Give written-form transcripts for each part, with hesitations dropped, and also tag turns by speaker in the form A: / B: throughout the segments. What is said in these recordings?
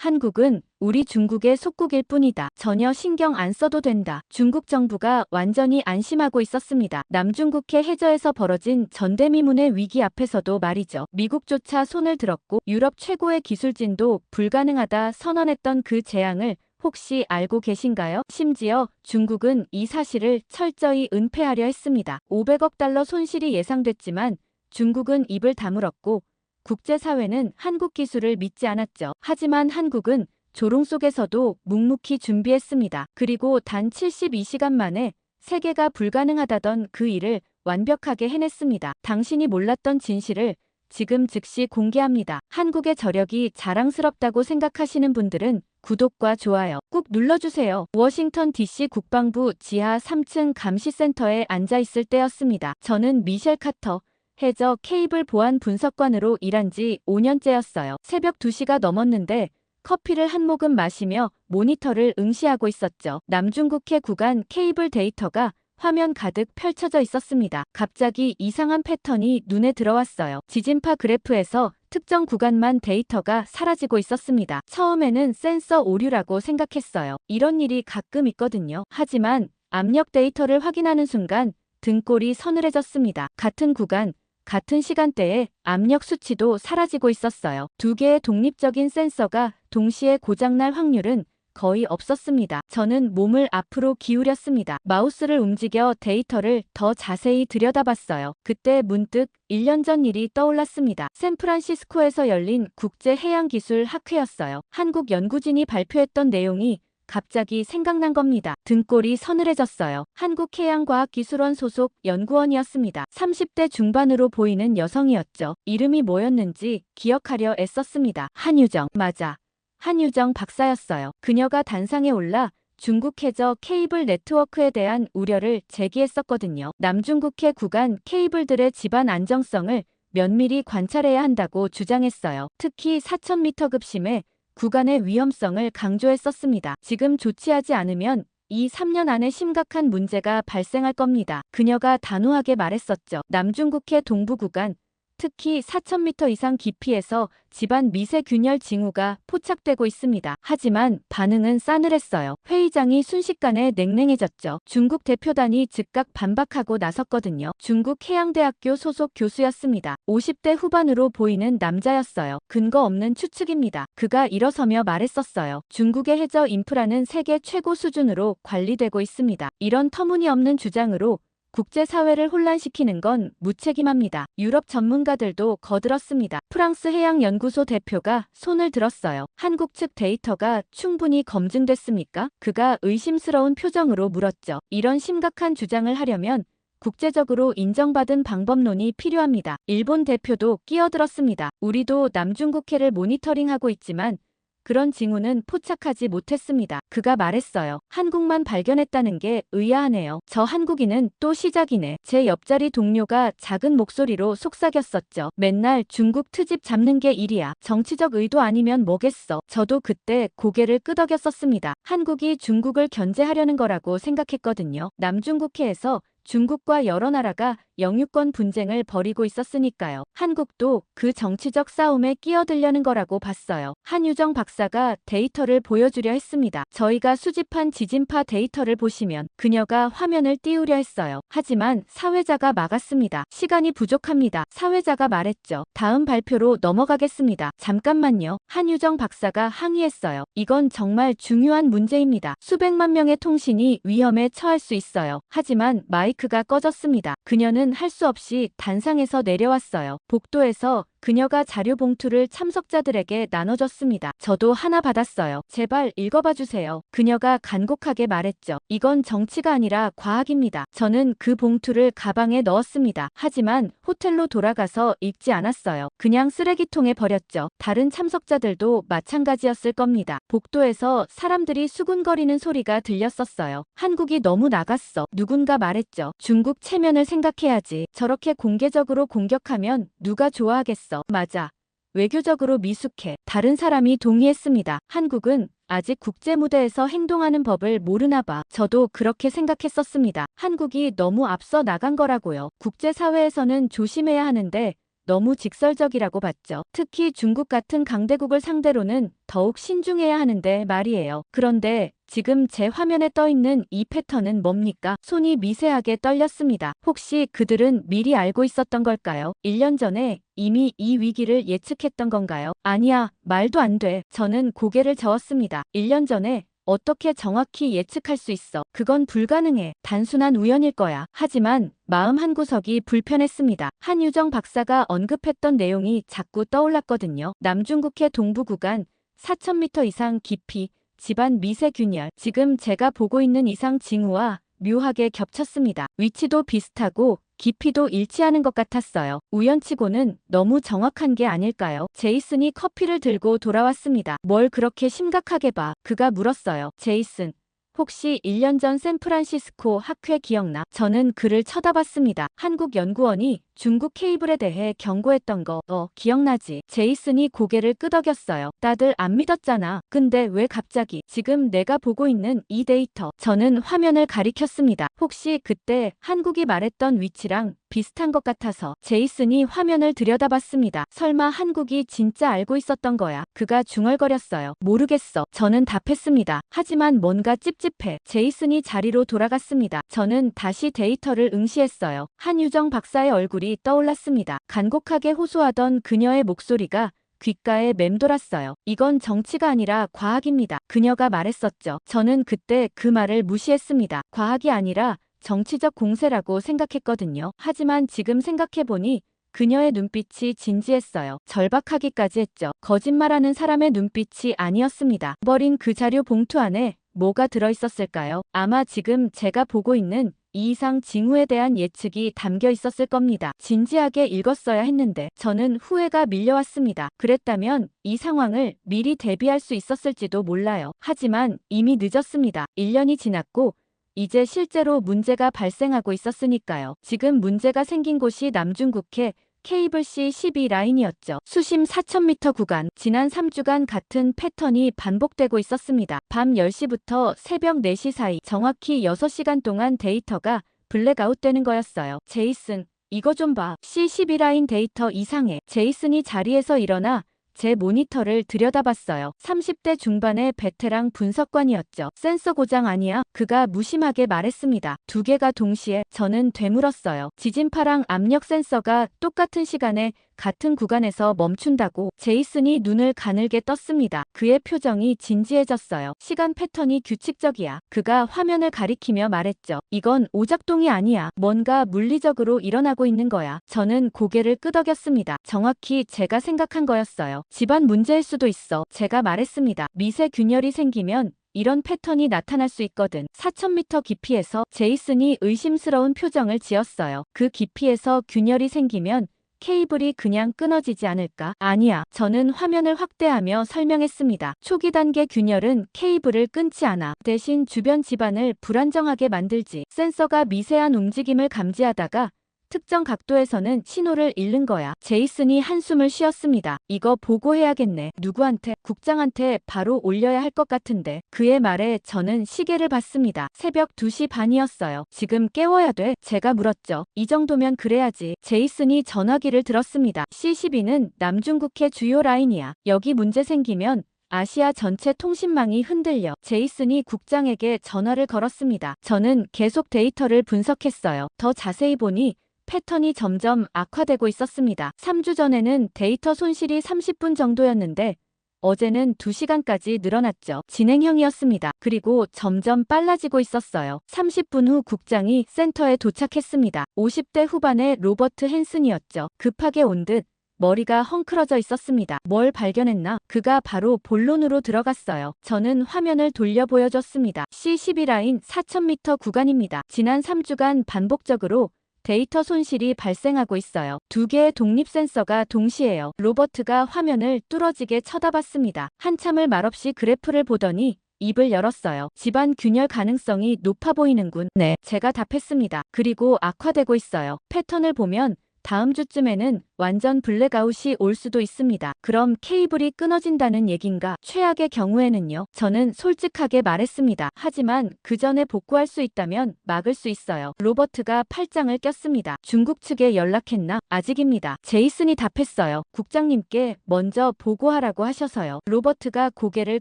A: 한국은 우리 중국의 속국일 뿐이다. 전혀 신경 안 써도 된다. 중국 정부가 완전히 안심하고 있었습니다. 남중국해 해저에서 벌어진 전대미문의 위기 앞에서도 말이죠. 미국조차 손을 들었고 유럽 최고의 기술진도 불가능하다 선언했던 그 재앙을 혹시 알고 계신가요? 심지어 중국은 이 사실을 철저히 은폐하려 했습니다. 500억 달러 손실이 예상됐지만 중국은 입을 다물었고 국제사회는 한국 기술을 믿지 않았죠. 하지만 한국은 조롱 속에서도 묵묵히 준비했습니다. 그리고 단 72시간 만에 세계가 불가능하다던 그 일을 완벽하게 해냈습니다. 당신이 몰랐던 진실을 지금 즉시 공개합니다. 한국의 저력이 자랑스럽다고 생각하시는 분들은 구독과 좋아요 꾹 눌러주세요. 워싱턴 DC 국방부 지하 3층 감시센터에 앉아있을 때였습니다. 저는 미셸 카터 해저 케이블 보안 분석관으로 일한 지 5년째였어요. 새벽 2시가 넘었는데 커피를 한 모금 마시며 모니터를 응시하고 있었죠. 남중국해 구간 케이블 데이터가 화면 가득 펼쳐져 있었습니다. 갑자기 이상한 패턴이 눈에 들어왔어요. 지진파 그래프에서 특정 구간만 데이터가 사라지고 있었습니다. 처음에는 센서 오류라고 생각했어요. 이런 일이 가끔 있거든요. 하지만 압력 데이터를 확인하는 순간 등골이 서늘해졌습니다. 같은 구간, 같은 시간대에 압력 수치도 사라지고 있었어요. 두 개의 독립적인 센서가 동시에 고장날 확률은 거의 없었습니다. 저는 몸을 앞으로 기울였습니다. 마우스를 움직여 데이터를 더 자세히 들여다봤어요. 그때 문득 1년 전 일이 떠올랐습니다. 샌프란시스코에서 열린 국제해양기술학회였어요. 한국 연구진이 발표했던 내용이 갑자기 생각난 겁니다. 등골이 서늘해졌어요. 한국해양과학기술원 소속 연구원이었습니다. 30대 중반으로 보이는 여성이었죠. 이름이 뭐였는지 기억하려 애썼습니다. 한유정. 맞아. 한유정 박사였어요. 그녀가 단상에 올라 중국 해저 케이블 네트워크에 대한 우려를 제기했었거든요. 남중국해 구간 케이블들의 집안 안정성을 면밀히 관찰해야 한다고 주장했어요. 특히 4000m급 심해 구간의 위험성을 강조했었습니다. 지금 조치하지 않으면 3년 안에 심각한 문제가 발생할 겁니다. 그녀가 단호하게 말했었죠. 남중국해 동부 구간, 특히 4000m 이상 깊이에서 집안 미세균열 징후가 포착되고 있습니다. 하지만 반응은 싸늘했어요. 회의장이 순식간에 냉랭해졌죠. 중국 대표단이 즉각 반박하고 나섰거든요. 중국 해양대학교 소속 교수였습니다. 50대 후반으로 보이는 남자였어요. 근거 없는 추측입니다. 그가 일어서며 말했었어요. 중국의 해저 인프라는 세계 최고 수준으로 관리되고 있습니다. 이런 터무니없는 주장으로 국제사회를 혼란시키는 건 무책임합니다. 유럽 전문가들도 거들었습니다. 프랑스 해양연구소 대표가 손을 들었어요. 한국 측 데이터가 충분히 검증됐습니까? 그가 의심스러운 표정으로 물었죠. 이런 심각한 주장을 하려면 국제적으로 인정받은 방법론이 필요합니다. 일본 대표도 끼어들었습니다. 우리도 남중국해를 모니터링하고 있지만 그런 징후는 포착하지 못했습니다. 그가 말했어요. 한국만 발견했다는 게 의아하네요. 저 한국인은 또 시작이네. 제 옆자리 동료가 작은 목소리로 속삭였었죠. 맨날 중국 트집 잡는 게 일이야. 정치적 의도 아니면 뭐겠어. 저도 그때 고개를 끄덕였었습니다. 한국이 중국을 견제하려는 거라고 생각했거든요. 남중국해에서 중국과 여러 나라가 영유권 분쟁을 벌이고 있었으니까요. 한국도 그 정치적 싸움에 끼어들려는 거라고 봤어요. 한유정 박사가 데이터를 보여주려 했습니다. 저희가 수집한 지진파 데이터를 보시면 그녀가 화면을 띄우려 했어요. 하지만 사회자가 막았습니다. 시간이 부족합니다. 사회자가 말했죠. 다음 발표로 넘어가겠습니다. 잠깐만요. 한유정 박사가 항의했어요. 이건 정말 중요한 문제입니다. 수백만 명의 통신이 위험에 처할 수 있어요. 하지만 마이크가 꺼졌습니다. 그녀는 할 수 없이 단상에서 내려왔어요. 복도에서 그녀가 자료 봉투를 참석자들에게 나눠줬습니다. 저도 하나 받았어요. 제발 읽어봐 주세요. 그녀가 간곡하게 말했죠. 이건 정치가 아니라 과학입니다. 저는 그 봉투를 가방에 넣었습니다. 하지만 호텔로 돌아가서 읽지 않았어요. 그냥 쓰레기통에 버렸죠. 다른 참석자들도 마찬가지였을 겁니다. 복도에서 사람들이 수군거리는 소리가 들렸었어요. 한국이 너무 나갔어. 누군가 말했죠. 중국 체면을 생각해야지. 저렇게 공개적으로 공격하면 누가 좋아하겠어. 맞아. 외교적으로 미숙해. 다른 사람이 동의했습니다. 한국은 아직 국제무대에서 행동하는 법을 모르나 봐. 저도 그렇게 생각했었습니다. 한국이 너무 앞서 나간 거라고요. 국제사회에서는 조심해야 하는데 너무 직설적이라고 봤죠. 특히 중국 같은 강대국을 상대로는 더욱 신중해야 하는데 말이에요. 그런데 지금 제 화면에 떠 있는 이 패턴은 뭡니까? 손이 미세하게 떨렸습니다. 혹시 그들은 미리 알고 있었던 걸까요? 1년 전에 이미 이 위기를 예측했던 건가요? 아니야, 말도 안 돼. 저는 고개를 저었습니다. 1년 전에 어떻게 정확히 예측할 수 있어? 그건 불가능해. 단순한 우연일 거야. 하지만 마음 한구석이 불편했습니다. 한유정 박사가 언급했던 내용이 자꾸 떠올랐거든요. 남중국해 동부 구간 4,000m 이상 깊이 집안 미세균열. 지금 제가 보고 있는 이상 징후와 묘하게 겹쳤습니다. 위치도 비슷하고 깊이도 일치하는 것 같았어요. 우연치고는 너무 정확한 게 아닐까요? 제이슨이 커피를 들고 돌아왔습니다. 뭘 그렇게 심각하게 봐? 그가 물었어요. 제이슨, 혹시 1년 전 샌프란시스코 학회 기억나? 저는 그를 쳐다봤습니다. 한국연구원이 중국 케이블에 대해 경고했던 거, 기억나지? 제이슨이 고개를 끄덕였어요. 다들 안 믿었잖아. 근데 왜 갑자기? 지금 내가 보고 있는 이 데이터. 저는 화면을 가리켰습니다. 혹시 그때 한국이 말했던 위치랑 비슷한 것 같아서. 제이슨이 화면을 들여다봤습니다. 설마 한국이 진짜 알고 있었던 거야? 그가 중얼거렸어요. 모르겠어. 저는 답했습니다. 하지만 뭔가 찝찝해. 제이슨이 자리로 돌아갔습니다. 저는 다시 데이터를 응시했어요. 한유정 박사의 얼굴이 떠올랐습니다. 간곡하게 호소하던 그녀의 목소리가 귓가에 맴돌았어요. 이건 정치가 아니라 과학입니다. 그녀가 말했었죠. 저는 그때 그 말을 무시했습니다. 과학이 아니라 정치적 공세라고 생각했거든요. 하지만 지금 생각해보니 그녀의 눈빛이 진지했어요. 절박하기까지 했죠. 거짓말하는 사람의 눈빛이 아니었습니다. 버린 그 자료 봉투 안에 뭐가 들어있었을까요? 아마 지금 제가 보고 있는 이 이상 징후에 대한 예측이 담겨 있었을 겁니다. 진지하게 읽었어야 했는데 저는 후회가 밀려왔습니다. 그랬다면 이 상황을 미리 대비할 수 있었을지도 몰라요. 하지만 이미 늦었습니다. 1년이 지났고 이제 실제로 문제가 발생하고 있었으니까요. 지금 문제가 생긴 곳이 남중국해 케이블C 12 라인이었죠. 수심 4,000m 구간. 지난 3주간 같은 패턴이 반복되고 있었습니다. 밤 10시부터 새벽 4시 사이 정확히 6시간 동안 데이터가 블랙아웃되는 거였어요. 제이슨, 이거 좀 봐. C12 라인 데이터 이상해. 제이슨이 자리에서 일어나 제 모니터를 들여다봤어요. 30대 중반의 베테랑 분석관이었죠. 센서 고장 아니야? 그가 무심하게 말했습니다. 두 개가 동시에. 저는 되물었어요. 지진파랑 압력 센서가 똑같은 시간에 같은 구간에서 멈춘다고. 제이슨이 눈을 가늘게 떴습니다. 그의 표정이 진지해졌어요. 시간 패턴이 규칙적이야. 그가 화면을 가리키며 말했죠. 이건 오작동이 아니야. 뭔가 물리적으로 일어나고 있는 거야. 저는 고개를 끄덕였습니다. 정확히 제가 생각한 거였어요. 집안 문제일 수도 있어. 제가 말했습니다. 미세 균열이 생기면 이런 패턴이 나타날 수 있거든. 4,000m 깊이에서. 제이슨이 의심스러운 표정을 지었어요. 그 깊이에서 균열이 생기면 케이블이 그냥 끊어지지 않을까? 아니야. 저는 화면을 확대하며 설명했습니다. 초기 단계 균열은 케이블을 끊지 않아. 대신 주변 집안을 불안정하게 만들지. 센서가 미세한 움직임을 감지하다가 특정 각도에서는 신호를 잃는 거야. 제이슨이 한숨을 쉬었습니다. 이거 보고해야겠네. 누구한테? 국장한테 바로 올려야 할 것 같은데. 그의 말에 저는 시계를 봤습니다. 새벽 2시 반이었어요. 지금 깨워야 돼? 제가 물었죠. 이 정도면 그래야지. 제이슨이 전화기를 들었습니다. C12는 남중국해 주요 라인이야. 여기 문제 생기면 아시아 전체 통신망이 흔들려. 제이슨이 국장에게 전화를 걸었습니다. 저는 계속 데이터를 분석했어요. 더 자세히 보니 패턴이 점점 악화되고 있었습니다. 3주 전에는 데이터 손실이 30분 정도였는데 어제는 2시간까지 늘어났죠. 진행형이었습니다. 그리고 점점 빨라지고 있었어요. 30분 후 국장이 센터에 도착했습니다. 50대 후반의 로버트 헨슨이었죠. 급하게 온 듯 머리가 헝클어져 있었습니다. 뭘 발견했나? 그가 바로 본론으로 들어갔어요. 저는 화면을 돌려 보여줬습니다. C12 라인 4,000m 구간입니다. 지난 3주간 반복적으로 데이터 손실이 발생하고 있어요. 두 개의 독립 센서가 동시에요. 로버트가 화면을 뚫어지게 쳐다봤습니다. 한참을 말없이 그래프를 보더니 입을 열었어요. 집안 균열 가능성이 높아 보이는군. 네, 제가 답했습니다. 그리고 악화되고 있어요. 패턴을 보면 다음 주쯤에는 완전 블랙아웃이 올 수도 있습니다. 그럼 케이블이 끊어진다는 얘긴가? 최악의 경우에는요. 저는 솔직하게 말했습니다. 하지만 그 전에 복구할 수 있다면 막을 수 있어요. 로버트가 팔짱을 꼈습니다. 중국 측에 연락했나? 아직입니다. 제이슨이 답했어요. 국장님께 먼저 보고하라고 하셔서요. 로버트가 고개를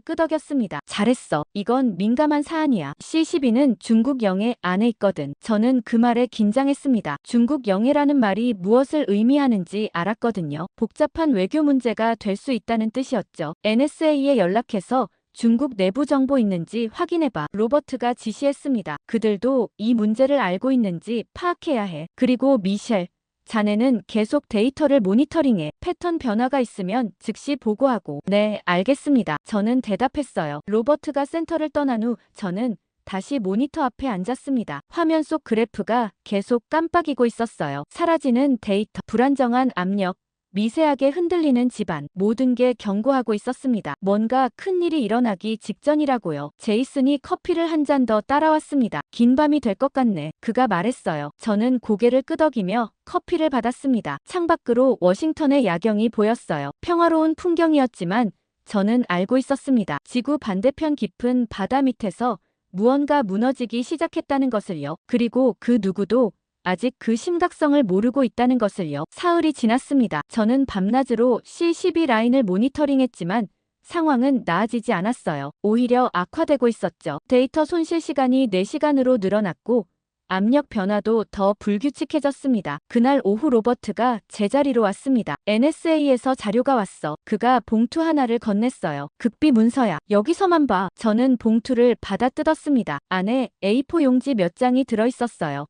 A: 끄덕였습니다. 잘했어. 이건 민감한 사안이야. C-12는 중국 영해 안에 있거든. 저는 그 말에 긴장했습니다. 중국 영해라는 말이 무엇을 의미하는지 알았거든요. 복잡한 외교 문제가 될 수 있다는 뜻이었죠. NSA에 연락해서 중국 내부 정보 있는지 확인해봐. 로버트가 지시했습니다. 그들도 이 문제를 알고 있는지 파악해야 해. 그리고 미셸, 자네는 계속 데이터를 모니터링해. 패턴 변화가 있으면 즉시 보고하고. 네, 알겠습니다. 저는 대답했어요. 로버트가 센터를 떠난 후 저는 다시 모니터 앞에 앉았습니다. 화면 속 그래프가 계속 깜빡이고 있었어요. 사라지는 데이터, 불안정한 압력, 미세하게 흔들리는 집안, 모든 게 경고하고 있었습니다. 뭔가 큰일이 일어나기 직전이라고요. 제이슨이 커피를 한 잔 더 따라왔습니다. 긴 밤이 될 것 같네. 그가 말했어요. 저는 고개를 끄덕이며 커피를 받았습니다. 창밖으로 워싱턴의 야경이 보였어요. 평화로운 풍경이었지만 저는 알고 있었습니다. 지구 반대편 깊은 바다 밑에서 무언가 무너지기 시작했다는 것을요. 그리고 그 누구도 아직 그 심각성을 모르고 있다는 것을요. 사흘이 지났습니다. 저는 밤낮으로 C-12 라인을 모니터링했지만 상황은 나아지지 않았어요. 오히려 악화되고 있었죠. 데이터 손실 시간이 4시간으로 늘어났고 압력 변화도 더 불규칙해졌습니다. 그날 오후 로버트가 제자리로 왔습니다. NSA에서 자료가 왔어. 그가 봉투 하나를 건넸어요. 극비 문서야. 여기서만 봐. 저는 봉투를 받아 뜯었습니다. 안에 A4 용지 몇 장이 들어있었어요.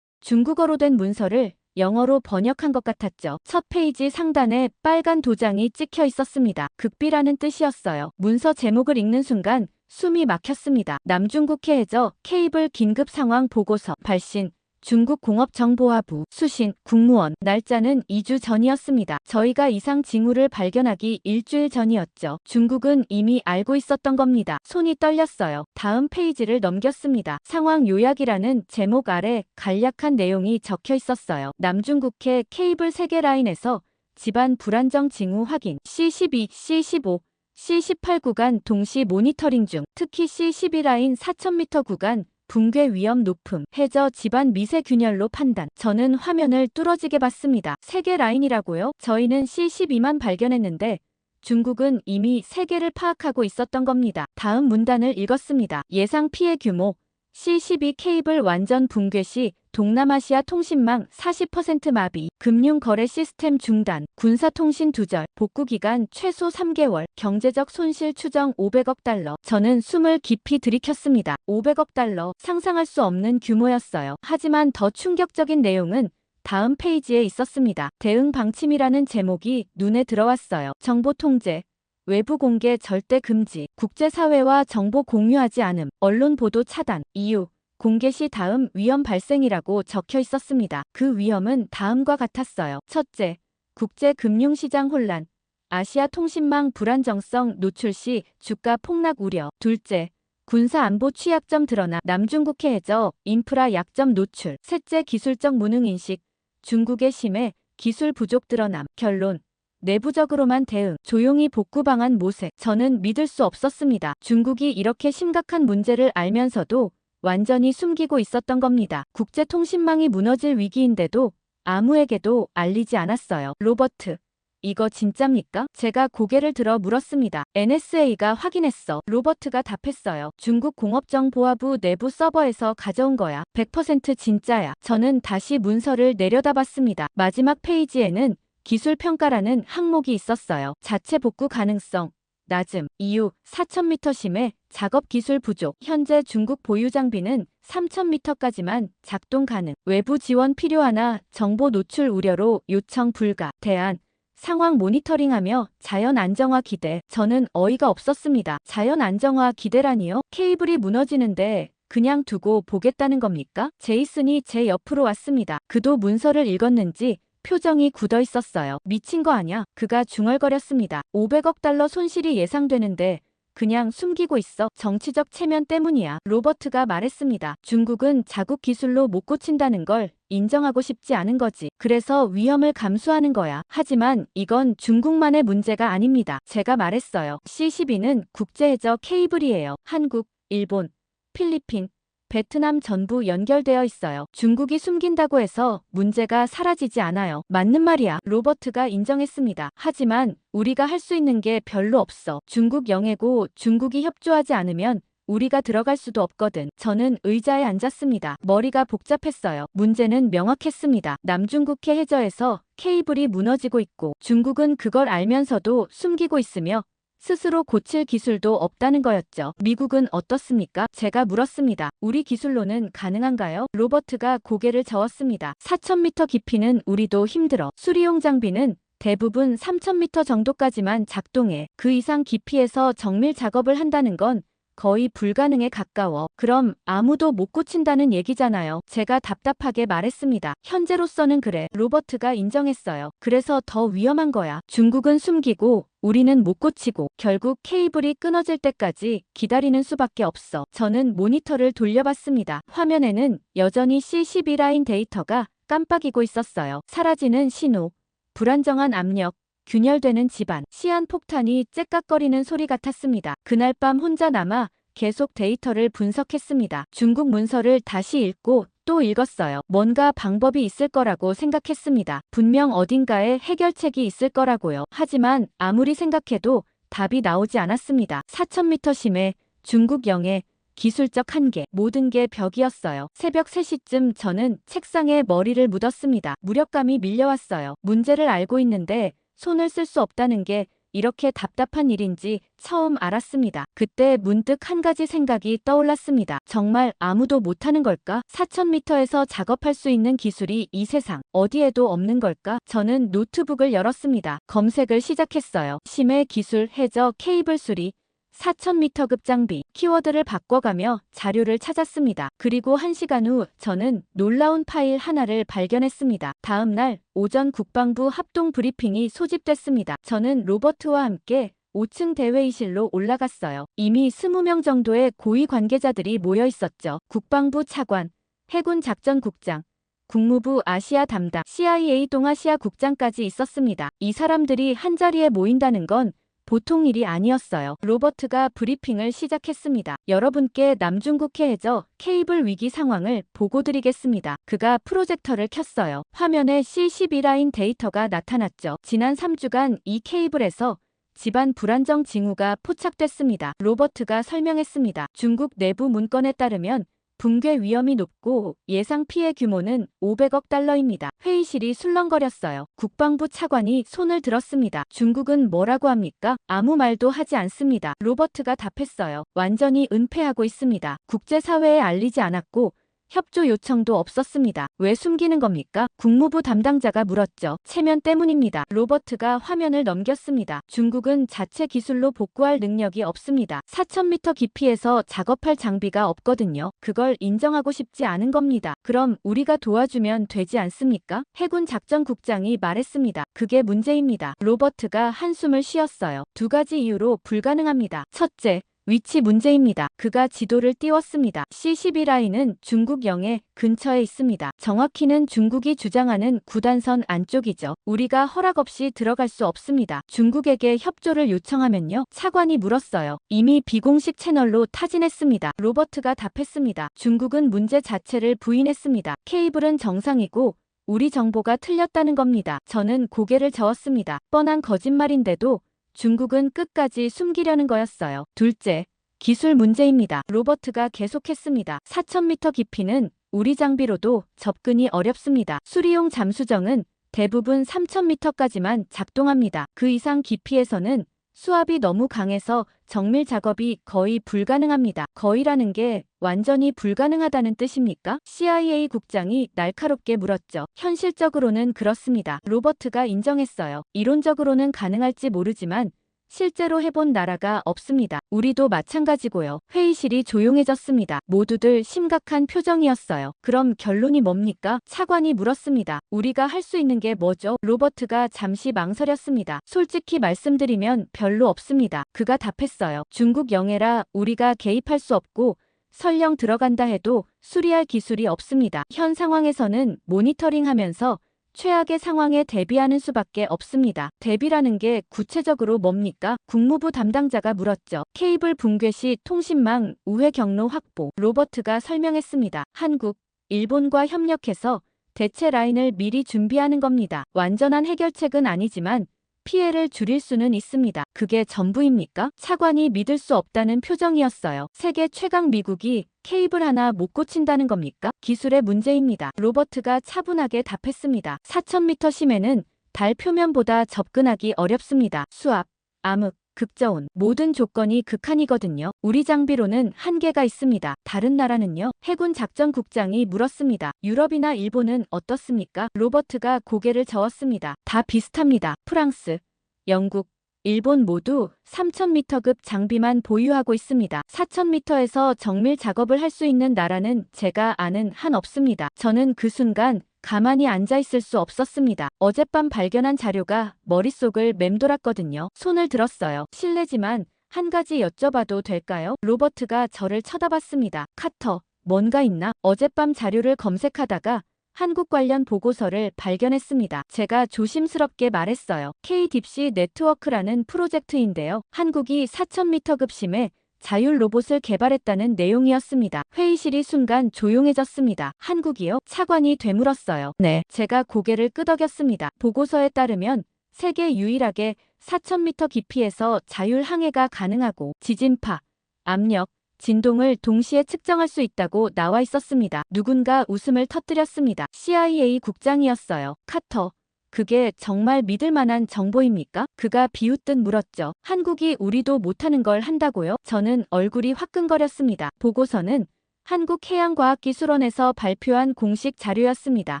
A: 중국어로 된 문서를 영어로 번역한 것 같았죠. 첫 페이지 상단에 빨간 도장이 찍혀 있었습니다. 극비라는 뜻이었어요. 문서 제목을 읽는 순간 숨이 막혔습니다. 남중국해 해저 케이블 긴급 상황 보고서 발신 중국공업정보화부 수신 국무원 날짜는 2주 전이었습니다. 저희가 이상 징후를 발견하기 일주일 전이었죠. 중국은 이미 알고 있었던 겁니다. 손이 떨렸어요. 다음 페이지를 넘겼습니다. 상황 요약이라는 제목 아래 간략한 내용이 적혀 있었어요. 남중국해 케이블 3개 라인에서 집안 불안정 징후 확인 C-12, C-15, C-18 구간 동시 모니터링 중 특히 C-12 라인 4000m 구간 붕괴 위험 높음, 해저 집안 미세 균열로 판단. 저는 화면을 뚫어지게 봤습니다. 3개 라인이라고요? 저희는 C-12만 발견했는데 중국은 이미 3개를 파악하고 있었던 겁니다. 다음 문단을 읽었습니다. 예상 피해 규모 C-12 케이블 완전 붕괴 시 동남아시아 통신망 40% 마비, 금융거래 시스템 중단, 군사통신 두절, 복구기간 최소 3개월, 경제적 손실 추정 500억 달러. 저는 숨을 깊이 들이켰습니다. 500억 달러, 상상할 수 없는 규모였어요. 하지만 더 충격적인 내용은 다음 페이지에 있었습니다. 대응 방침이라는 제목이 눈에 들어왔어요. 정보 통제, 외부 공개 절대 금지, 국제사회와 정보 공유하지 않음, 언론 보도 차단, 이유, 공개 시 다음 위험 발생이라고 적혀 있었습니다. 그 위험은 다음과 같았어요. 첫째, 국제금융시장 혼란, 아시아 통신망 불안정성 노출 시 주가 폭락 우려. 둘째, 군사안보 취약점 드러나 남중국해 해저 인프라 약점 노출. 셋째, 기술적 무능인식, 중국의 심해 기술 부족 드러남. 결론, 내부적으로만 대응, 조용히 복구 방안 모색. 저는 믿을 수 없었습니다. 중국이 이렇게 심각한 문제를 알면서도 완전히 숨기고 있었던 겁니다. 국제통신망이 무너질 위기인데도 아무에게도 알리지 않았어요. 로버트, 이거 진짜입니까? 제가 고개를 들어 물었습니다. NSA가 확인했어. 로버트가 답했어요. 중국 공업정보화부 내부 서버에서 가져온 거야. 100% 진짜야. 저는 다시 문서를 내려다봤습니다. 마지막 페이지에는 기술평가라는 항목이 있었어요. 자체 복구 가능성 낮음, 이유 4000m 심해 작업 기술 부족. 현재 중국 보유 장비는 3000m까지만 작동 가능. 외부 지원 필요하나 정보 노출 우려로 요청 불가. 대안, 상황 모니터링하며 자연 안정화 기대. 저는 어이가 없었습니다. 자연 안정화 기대라니요? 케이블이 무너지는데 그냥 두고 보겠다는 겁니까? 제이슨이 제 옆으로 왔습니다. 그도 문서를 읽었는지 표정이 굳어 있었어요. 미친 거 아냐? 그가 중얼거렸습니다. 500억 달러 손실이 예상되는데 그냥 숨기고 있어. 정치적 체면 때문이야. 로버트가 말했습니다. 중국은 자국 기술로 못 고친다는 걸 인정하고 싶지 않은 거지. 그래서 위험을 감수하는 거야. 하지만 이건 중국만의 문제가 아닙니다. 제가 말했어요. C-12는 국제해저 케이블이에요. 한국, 일본, 필리핀, 베트남 전부 연결되어 있어요. 중국이 숨긴다고 해서 문제가 사라지지 않아요. 맞는 말이야. 로버트가 인정했습니다. 하지만 우리가 할 수 있는 게 별로 없어. 중국 영해고 중국이 협조하지 않으면 우리가 들어갈 수도 없거든. 저는 의자에 앉았습니다. 머리가 복잡했어요. 문제는 명확했습니다. 남중국해 해저에서 케이블이 무너지고 있고 중국은 그걸 알면서도 숨기고 있으며 스스로 고칠 기술도 없다는 거였죠. 미국은 어떻습니까? 제가 물었습니다. 우리 기술로는 가능한가요? 로버트가 고개를 저었습니다. 4,000m 깊이는 우리도 힘들어. 수리용 장비는 대부분 3,000m 정도까지만 작동해. 그 이상 깊이에서 정밀 작업을 한다는 건 거의 불가능에 가까워. 그럼 아무도 못 고친다는 얘기잖아요. 제가 답답하게 말했습니다. 현재로서는 그래. 로버트가 인정했어요. 그래서 더 위험한 거야. 중국은 숨기고 우리는 못 고치고 결국 케이블이 끊어질 때까지 기다리는 수밖에 없어. 저는 모니터를 돌려봤습니다. 화면에는 여전히 C-12 라인 데이터가 깜빡이고 있었어요. 사라지는 신호, 불안정한 압력, 균열되는 집안, 시한폭탄이 째깍거리는 소리 같았습니다. 그날 밤 혼자 남아 계속 데이터를 분석했습니다. 중국 문서를 다시 읽고 또 읽었어요. 뭔가 방법이 있을 거라고 생각했습니다. 분명 어딘가에 해결책이 있을 거라고요. 하지만 아무리 생각해도 답이 나오지 않았습니다. 4,000m 심해, 중국 영해, 기술적 한계, 모든 게 벽이었어요. 새벽 3시쯤 저는 책상에 머리를 묻었습니다. 무력감이 밀려왔어요. 문제를 알고 있는데 손을 쓸 수 없다는 게 이렇게 답답한 일인지 처음 알았습니다. 그때 문득 한 가지 생각이 떠올랐습니다. 정말 아무도 못하는 걸까? 4,000m에서 작업할 수 있는 기술이 이 세상 어디에도 없는 걸까? 저는 노트북을 열었습니다. 검색을 시작했어요. 심해 기술, 해저, 케이블 수리, 4,000m급 장비, 키워드를 바꿔가며 자료를 찾았습니다. 그리고 1시간 후 저는 놀라운 파일 하나를 발견했습니다. 다음 날 오전 국방부 합동 브리핑이 소집됐습니다. 저는 로버트와 함께 5층 대회의실로 올라갔어요. 이미 20명 정도의 고위 관계자들이 모여 있었죠. 국방부 차관, 해군 작전국장, 국무부 아시아 담당, CIA 동아시아 국장까지 있었습니다. 이 사람들이 한자리에 모인다는 건 보통 일이 아니었어요. 로버트가 브리핑을 시작했습니다. 여러분께 남중국해 해저 케이블 위기 상황을 보고드리겠습니다. 그가 프로젝터를 켰어요. 화면에 C-12 라인 데이터가 나타났죠. 지난 3주간 이 케이블에서 집안 불안정 징후가 포착됐습니다. 로버트가 설명했습니다. 중국 내부 문건에 따르면 붕괴 위험이 높고 예상 피해 규모는 500억 달러입니다. 회의실이 술렁거렸어요. 국방부 차관이 손을 들었습니다. 중국은 뭐라고 합니까? 아무 말도 하지 않습니다. 로버트가 답했어요. 완전히 은폐하고 있습니다. 국제사회에 알리지 않았고 협조 요청도 없었습니다. 왜 숨기는 겁니까? 국무부 담당자가 물었죠. 체면 때문입니다. 로버트가 화면을 넘겼습니다. 중국은 자체 기술로 복구할 능력이 없습니다. 4,000m 깊이에서 작업할 장비가 없거든요. 그걸 인정하고 싶지 않은 겁니다. 그럼 우리가 도와주면 되지 않습니까? 해군 작전국장이 말했습니다. 그게 문제입니다. 로버트가 한숨을 쉬었어요. 2가지 이유로 불가능합니다. 첫째, 위치 문제입니다. 그가 지도를 띄웠습니다. C-12 라인은 중국 영해 근처에 있습니다. 정확히는 중국이 주장하는 9단선 안쪽이죠. 우리가 허락 없이 들어갈 수 없습니다. 중국에게 협조를 요청하면요? 차관이 물었어요. 이미 비공식 채널로 타진했습니다. 로버트가 답했습니다. 중국은 문제 자체를 부인했습니다. 케이블은 정상이고 우리 정보가 틀렸다는 겁니다. 저는 고개를 저었습니다. 뻔한 거짓말인데도 중국은 끝까지 숨기려는 거였어요. 둘째, 기술 문제입니다. 로버트가 계속했습니다. 4,000m 깊이는 우리 장비로도 접근이 어렵습니다. 수리용 잠수정은 대부분 3,000m까지만 작동합니다. 그 이상 깊이에서는 수압이 너무 강해서 정밀 작업이 거의 불가능합니다. 거의라는 게 완전히 불가능하다는 뜻입니까? CIA 국장이 날카롭게 물었죠. 현실적으로는 그렇습니다. 로버트가 인정했어요. 이론적으로는 가능할지 모르지만 실제로 해본 나라가 없습니다. 우리도 마찬가지고요. 회의실이 조용해졌습니다. 모두들 심각한 표정이었어요. 그럼 결론이 뭡니까? 차관이 물었습니다. 우리가 할 수 있는 게 뭐죠? 로버트가 잠시 망설였습니다. 솔직히 말씀드리면 별로 없습니다. 그가 답했어요. 중국 영해라 우리가 개입할 수 없고 설령 들어간다 해도 수리할 기술이 없습니다. 현 상황에서는 모니터링하면서 최악의 상황에 대비하는 수밖에 없습니다. 대비라는 게 구체적으로 뭡니까? 국무부 담당자가 물었죠. 케이블 붕괴 시 통신망 우회 경로 확보. 로버트가 설명했습니다. 한국, 일본과 협력해서 대체 라인을 미리 준비하는 겁니다. 완전한 해결책은 아니지만 피해를 줄일 수는 있습니다. 그게 전부입니까? 차관이 믿을 수 없다는 표정이었어요. 세계 최강 미국이 케이블 하나 못 고친다는 겁니까? 기술의 문제입니다. 로버트가 차분하게 답했습니다. 4000m 심해는 달 표면보다 접근하기 어렵습니다. 수압, 암흑, 극저온 모든 조건이 극한이거든요. 우리 장비로는 한계가 있습니다. 다른 나라는요? 해군 작전국장이 물었습니다. 유럽이나 일본은 어떻습니까? 로버트가 고개를 저었습니다. 다 비슷합니다. 프랑스, 영국, 일본 모두 3000m급 장비만 보유하고 있습니다. 4000m에서 정밀 작업을 할 수 있는 나라는 제가 아는 한 없습니다. 저는 그 순간 가만히 앉아 있을 수 없었습니다. 어젯밤 발견한 자료가 머릿속을 맴돌았거든요. 손을 들었어요. 실례지만 한 가지 여쭤봐도 될까요? 로버트가 저를 쳐다봤습니다. 카터, 뭔가 있나? 어젯밤 자료를 검색하다가 한국 관련 보고서를 발견했습니다. 제가 조심스럽게 말했어요. K-딥시 네트워크라는 프로젝트인데요. 한국이 4000m급 심해 자율 로봇을 개발했다는 내용이었습니다. 회의실이 순간 조용해졌습니다. 한국이요? 차관이 되물었어요. 네. 제가 고개를 끄덕였습니다. 보고서에 따르면 세계 유일하게 4000m 깊이에서 자율 항해가 가능하고 지진파, 압력, 진동을 동시에 측정할 수 있다고 나와 있었습니다. 누군가 웃음을 터뜨렸습니다. CIA 국장이었어요. 카터. 그게 정말 믿을 만한 정보입니까? 그가 비웃듯 물었죠. 한국이 우리도 못하는 걸 한다고요? 저는 얼굴이 화끈거렸습니다. 보고서는 한국해양과학기술원에서 발표한 공식 자료였습니다.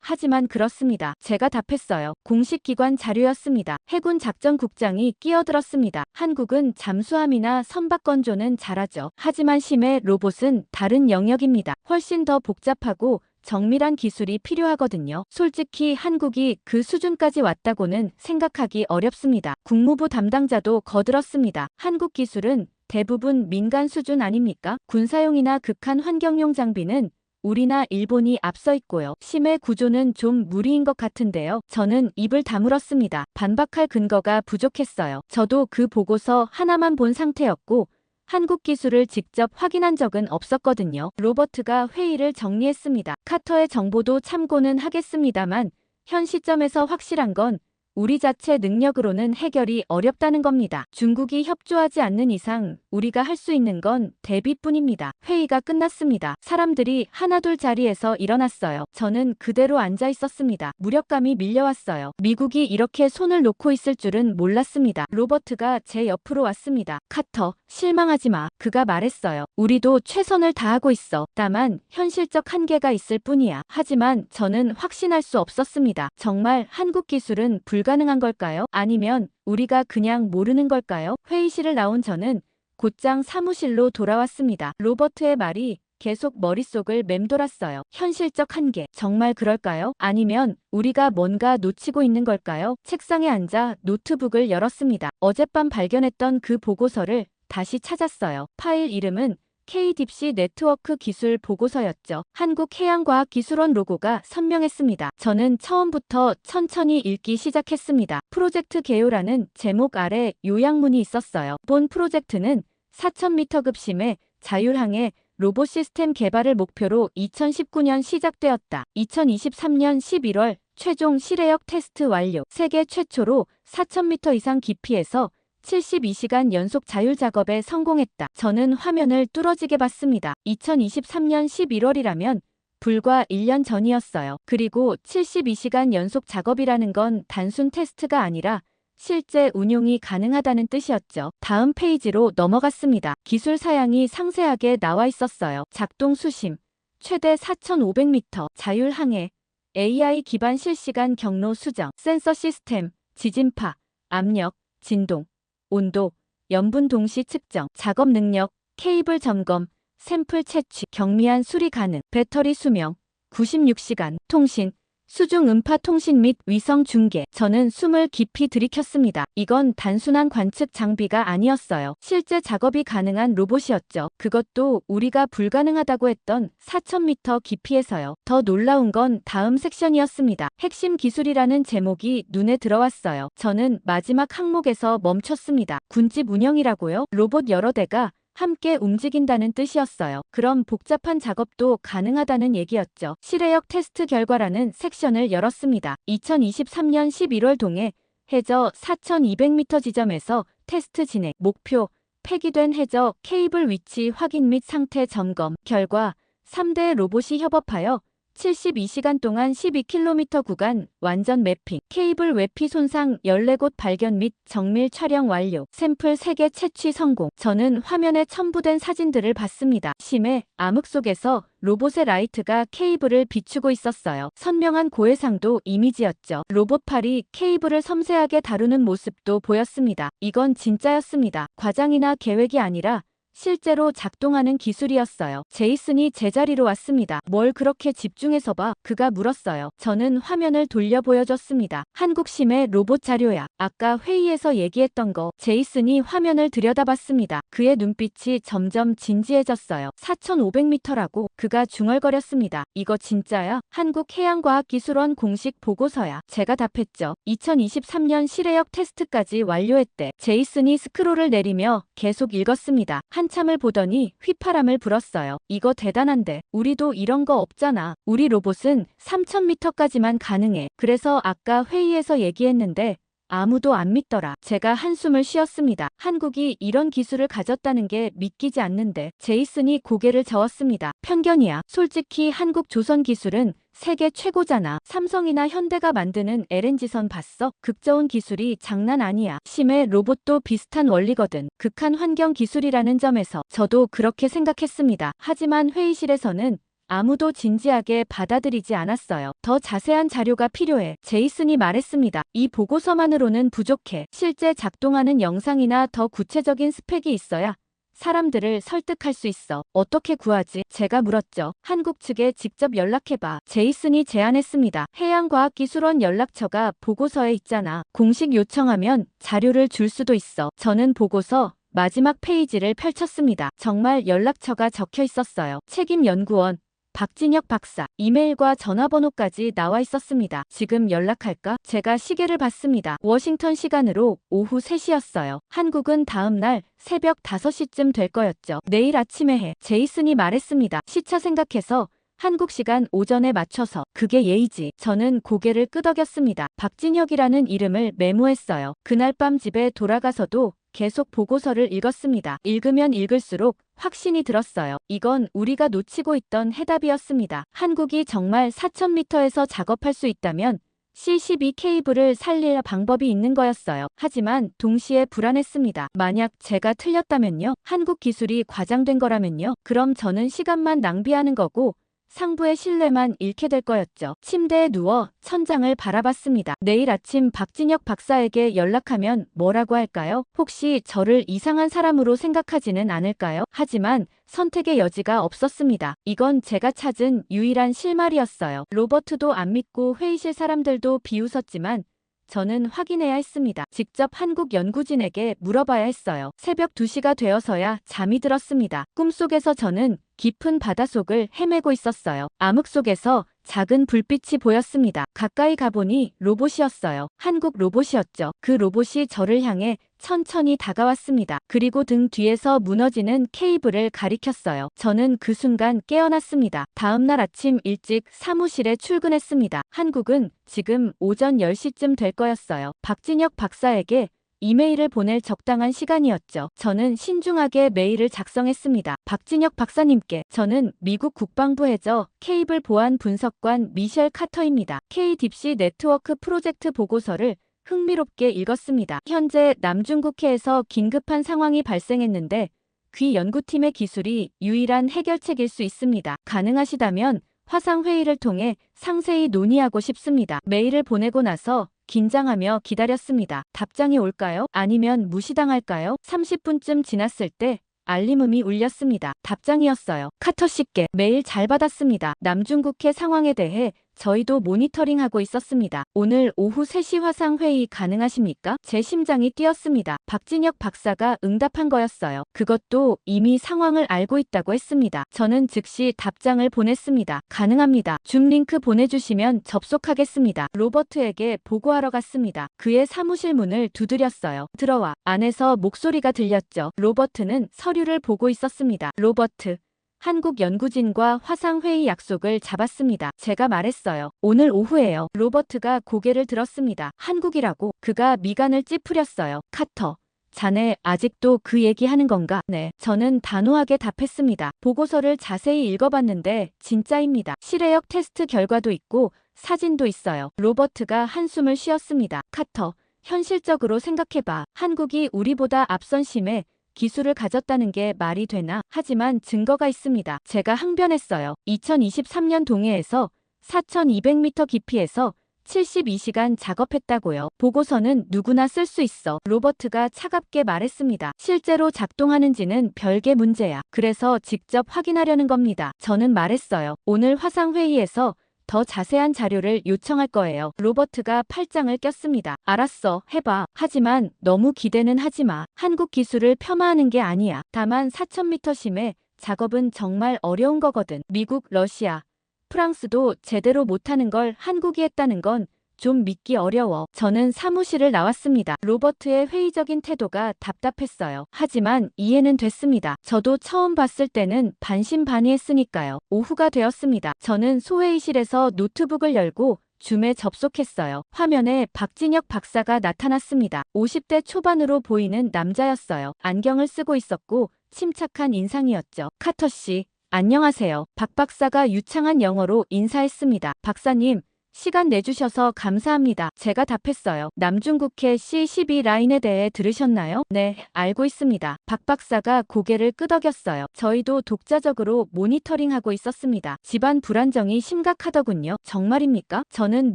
A: 하지만 그렇습니다. 제가 답했어요. 공식 기관 자료였습니다. 해군 작전국장이 끼어들었습니다. 한국은 잠수함이나 선박건조는 잘하죠. 하지만 심해 로봇은 다른 영역입니다. 훨씬 더 복잡하고 정밀한 기술이 필요하거든요. 솔직히 한국이 그 수준까지 왔다고는 생각하기 어렵습니다. 국무부 담당자도 거들었습니다. 한국 기술은 대부분 민간 수준 아닙니까? 군사용이나 극한 환경용 장비는 우리나 일본이 앞서 있고요. 심해 구조는 좀 무리인 것 같은데요. 저는 입을 다물었습니다. 반박할 근거가 부족했어요. 저도 그 보고서 하나만 본 상태였고 한국 기술을 직접 확인한 적은 없었거든요. 로버트가 회의를 정리했습니다. 카터의 정보도 참고는 하겠습니다만 현 시점에서 확실한 건 우리 자체 능력으로는 해결이 어렵다는 겁니다. 중국이 협조하지 않는 이상 우리가 할 수 있는 건 대비뿐입니다. 회의가 끝났습니다. 사람들이 하나둘 자리에서 일어났어요. 저는 그대로 앉아 있었습니다. 무력감이 밀려왔어요. 미국이 이렇게 손을 놓고 있을 줄은 몰랐습니다. 로버트가 제 옆으로 왔습니다. 카터, 실망하지 마. 그가 말했어요. 우리도 최선을 다하고 있어. 다만 현실적 한계가 있을 뿐이야. 하지만 저는 확신할 수 없었습니다. 정말 한국 기술은 불가능한 걸까요? 아니면 우리가 그냥 모르는 걸까요? 회의실을 나온 저는 곧장 사무실로 돌아왔습니다. 로버트의 말이 계속 머릿속을 맴돌았어요. 현실적 한계. 정말 그럴까요? 아니면 우리가 뭔가 놓치고 있는 걸까요? 책상에 앉아 노트북을 열었습니다. 어젯밤 발견했던 그 보고서를 다시 찾았어요. 파일 이름은 K-딥시 네트워크 기술 보고서였죠. 한국해양과학기술원 로고가 선명했습니다. 저는 처음부터 천천히 읽기 시작했습니다. 프로젝트 개요라는 제목 아래 요약문이 있었어요. 본 프로젝트는 4000m급 심해 자율항해 로봇 시스템 개발을 목표로 2019년 시작되었다. 2023년 11월 최종 실외역 테스트 완료. 세계 최초로 4000m 이상 깊이에서 72시간 연속 자율 작업에 성공했다. 저는 화면을 뚫어지게 봤습니다. 2023년 11월이라면 불과 1년 전이었어요. 그리고 72시간 연속 작업이라는 건 단순 테스트가 아니라 실제 운용이 가능하다는 뜻이었죠. 다음 페이지로 넘어갔습니다. 기술 사양이 상세하게 나와 있었어요. 작동 수심, 최대 4500m, 자율 항해, AI 기반 실시간 경로 수정, 센서 시스템, 지진파, 압력, 진동, 온도, 염분 동시 측정, 작업 능력, 케이블 점검, 샘플 채취, 경미한 수리 가능, 배터리 수명, 96시간, 통신, 수중 음파 통신 및 위성 중계. 저는 숨을 깊이 들이켰습니다. 이건 단순한 관측 장비가 아니었어요. 실제 작업이 가능한 로봇이었죠. 그것도 우리가 불가능하다고 했던 4000m 깊이에서요. 더 놀라운 건 다음 섹션이었습니다. 핵심 기술이라는 제목이 눈에 들어왔어요. 저는 마지막 항목에서 멈췄습니다. 군집 운영이라고요? 로봇 여러 대가 함께 움직인다는 뜻이었어요. 그럼 복잡한 작업도 가능하다는 얘기였죠. 실외역 테스트 결과라는 섹션을 열었습니다. 2023년 11월 동해 해저 4200m 지점에서 테스트 진행, 목표, 폐기된 해저 케이블 위치 확인 및 상태 점검, 결과 3대 로봇이 협업하여 72시간 동안 12km 구간 완전 매핑, 케이블 외피 손상 14곳 발견 및 정밀 촬영 완료, 샘플 3개 채취 성공. 저는 화면에 첨부된 사진들을 봤습니다. 심해 암흑 속에서 로봇의 라이트가 케이블을 비추고 있었어요. 선명한 고해상도 이미지였죠. 로봇팔이 케이블을 섬세하게 다루는 모습도 보였습니다. 이건 진짜였습니다. 과장이나 계획이 아니라 실제로 작동하는 기술이었어요. 제이슨이 제자리로 왔습니다. 뭘 그렇게 집중해서 봐? 그가 물었어요. 저는 화면을 돌려 보여줬습니다. 한국심의 로봇 자료야. 아까 회의에서 얘기했던 거. 제이슨이 화면을 들여다봤습니다. 그의 눈빛이 점점 진지해졌어요. 4500m라고? 그가 중얼거렸습니다. 이거 진짜야? 한국해양과학기술원 공식 보고서야. 제가 답했죠. 2023년 실외역 테스트까지 완료했대. 제이슨이 스크롤을 내리며 계속 읽었습니다. 한참을 보더니 휘파람을 불었어요. 이거 대단한데. 우리도 이런 거 없잖아. 우리 로봇은 3000m까지만 가능해. 그래서 아까 회의에서 얘기했는데 아무도 안 믿더라. 제가 한숨을 쉬었습니다. 한국이 이런 기술을 가졌다는 게 믿기지 않는데. 제이슨이 고개를 저었습니다. 편견이야. 솔직히 한국 조선 기술은 세계 최고잖아. 삼성이나 현대가 만드는 LNG선 봤어? 극저온 기술이 장난 아니야. 심해 로봇도 비슷한 원리거든. 극한 환경 기술이라는 점에서 저도 그렇게 생각했습니다. 하지만 회의실에서는 아무도 진지하게 받아들이지 않았어요. 더 자세한 자료가 필요해. 제이슨이 말했습니다. 이 보고서만으로는 부족해. 실제 작동하는 영상이나 더 구체적인 스펙이 있어야 사람들을 설득할 수 있어. 어떻게 구하지? 제가 물었죠. 한국 측에 직접 연락해봐. 제이슨이 제안했습니다. 해양과학기술원 연락처가 보고서에 있잖아. 공식 요청하면 자료를 줄 수도 있어. 저는 보고서 마지막 페이지를 펼쳤습니다. 정말 연락처가 적혀 있었어요. 책임연구원 박진혁 박사, 이메일과 전화번호까지 나와 있었습니다. 지금 연락할까? 제가 시계를 봤습니다. 워싱턴 시간으로 오후 3시였어요. 한국은 다음 날 새벽 5시쯤 될 거였죠. 내일 아침에 해. 제이슨이 말했습니다. 시차 생각해서 한국 시간 오전에 맞춰서. 그게 예의지. 저는 고개를 끄덕였습니다. 박진혁이라는 이름을 메모했어요. 그날 밤 집에 돌아가서도 계속 보고서를 읽었습니다. 읽으면 읽을수록 확신이 들었어요. 이건 우리가 놓치고 있던 해답이었습니다. 한국이 정말 4000m에서 작업할 수 있다면 C12 케이블을 살릴 방법이 있는 거였어요. 하지만 동시에 불안했습니다. 만약 제가 틀렸다면요? 한국 기술이 과장된 거라면요? 그럼 저는 시간만 낭비하는 거고 상부의 신뢰만 잃게 될 거였죠. 침대에 누워 천장을 바라봤습니다. 내일 아침 박진혁 박사에게 연락하면 뭐라고 할까요? 혹시 저를 이상한 사람으로 생각하지는 않을까요? 하지만 선택의 여지가 없었습니다. 이건 제가 찾은 유일한 실마리였어요. 로버트도 안 믿고 회의실 사람들도 비웃었지만 저는 확인해야 했습니다. 직접 한국 연구진에게 물어봐야 했어요. 새벽 2시가 되어서야 잠이 들었습니다. 꿈속에서 저는 깊은 바닷속을 헤매고 있었어요. 암흑 속에서 작은 불빛이 보였습니다. 가까이 가보니 로봇이었어요. 한국 로봇이었죠. 그 로봇이 저를 향해 천천히 다가왔습니다. 그리고 등 뒤에서 무너지는 케이블을 가리켰어요. 저는 그 순간 깨어났습니다. 다음 날 아침 일찍 사무실에 출근했습니다. 한국은 지금 오전 10시쯤 될 거였어요. 박진혁 박사에게 이메일을 보낼 적당한 시간이었죠. 저는 신중하게 메일을 작성했습니다. 박진혁 박사님께. 저는 미국 국방부 해저 케이블 보안 분석관 미셸 카터입니다. K-딥시 네트워크 프로젝트 보고서를 흥미롭게 읽었습니다. 현재 남중국해에서 긴급한 상황이 발생했는데 귀 연구팀의 기술이 유일한 해결책일 수 있습니다. 가능하시다면 화상회의를 통해 상세히 논의하고 싶습니다. 메일을 보내고 나서 긴장하며 기다렸습니다. 답장이 올까요? 아니면 무시당할까요? 30분쯤 지났을 때 알림음이 울렸습니다. 답장이었어요. 카터 씨께 메일 잘 받았습니다. 남중국해 상황에 대해 저희도 모니터링하고 있었습니다. 오늘 오후 3시 화상 회의 가능하십니까? 제 심장이 뛰었습니다. 박진혁 박사가 응답한 거였어요. 그것도 이미 상황을 알고 있다고 했습니다. 저는 즉시 답장을 보냈습니다. 가능합니다. 줌 링크 보내주시면 접속하겠습니다. 로버트에게 보고하러 갔습니다. 그의 사무실 문을 두드렸어요. 들어와. 안에서 목소리가 들렸죠. 로버트는 서류를 보고 있었습니다. 로버트. 한국 연구진과 화상회의 약속을 잡았습니다. 제가 말했어요. 오늘 오후에요. 로버트가 고개를 들었습니다. 한국이라고? 그가 미간을 찌푸렸어요. 카터. 자네 아직도 그 얘기하는 건가? 네. 저는 단호하게 답했습니다. 보고서를 자세히 읽어봤는데 진짜입니다. 실외역 테스트 결과도 있고 사진도 있어요. 로버트가 한숨을 쉬었습니다. 카터. 현실적으로 생각해봐. 한국이 우리보다 앞선 심해 기술을 가졌다는 게 말이 되나? 하지만 증거가 있습니다. 제가 항변했어요. 2023년 동해에서 4,200m 깊이에서 72시간 작업했다고요. 보고서는 누구나 쓸 수 있어. 로버트가 차갑게 말했습니다. 실제로 작동하는지는 별개 문제야. 그래서 직접 확인하려는 겁니다. 저는 말했어요. 오늘 화상회의에서 더 자세한 자료를 요청할 거예요. 로버트가 팔짱을 꼈습니다. 알았어, 해봐. 하지만 너무 기대는 하지 마. 한국 기술을 폄하하는 게 아니야. 다만 4,000m 심해 작업은 정말 어려운 거거든. 미국, 러시아, 프랑스도 제대로 못하는 걸 한국이 했다는 건 좀 믿기 어려워. 저는 사무실을 나왔습니다. 로버트의 회의적인 태도가 답답했어요. 하지만 이해는 됐습니다. 저도 처음 봤을 때는 반신반의했으니까요. 오후가 되었습니다. 저는 소회의실에서 노트북을 열고 줌에 접속했어요. 화면에 박진혁 박사가 나타났습니다. 50대 초반으로 보이는 남자였어요. 안경을 쓰고 있었고 침착한 인상이었죠. 카터 씨, 안녕하세요. 박 박사가 유창한 영어로 인사했습니다. 박사님, 시간 내주셔서 감사합니다. 제가 답했어요. 남중국해 C12 라인에 대해 들으셨나요? 네, 알고 있습니다. 박 박사가 고개를 끄덕였어요. 저희도 독자적으로 모니터링하고 있었습니다. 집안 불안정이 심각하더군요. 정말입니까? 저는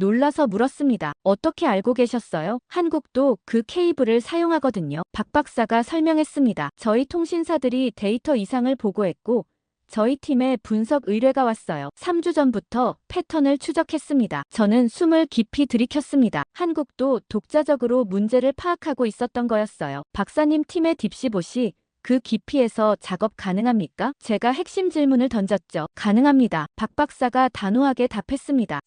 A: 놀라서 물었습니다. 어떻게 알고 계셨어요? 한국도 그 케이블을 사용하거든요. 박 박사가 설명했습니다. 저희 통신사들이 데이터 이상을 보고했고 저희 팀에 분석 의뢰가 왔어요. 3주 전부터 패턴을 추적했습니다. 저는 숨을 깊이 들이켰습니다. 한국도 독자적으로 문제를 파악하고 있었던 거였어요. 박사님 팀의 딥시봇이 그 깊이에서 작업 가능합니까? 제가 핵심 질문을 던졌죠. 가능합니다. 박 박사가 단호하게 답했습니다.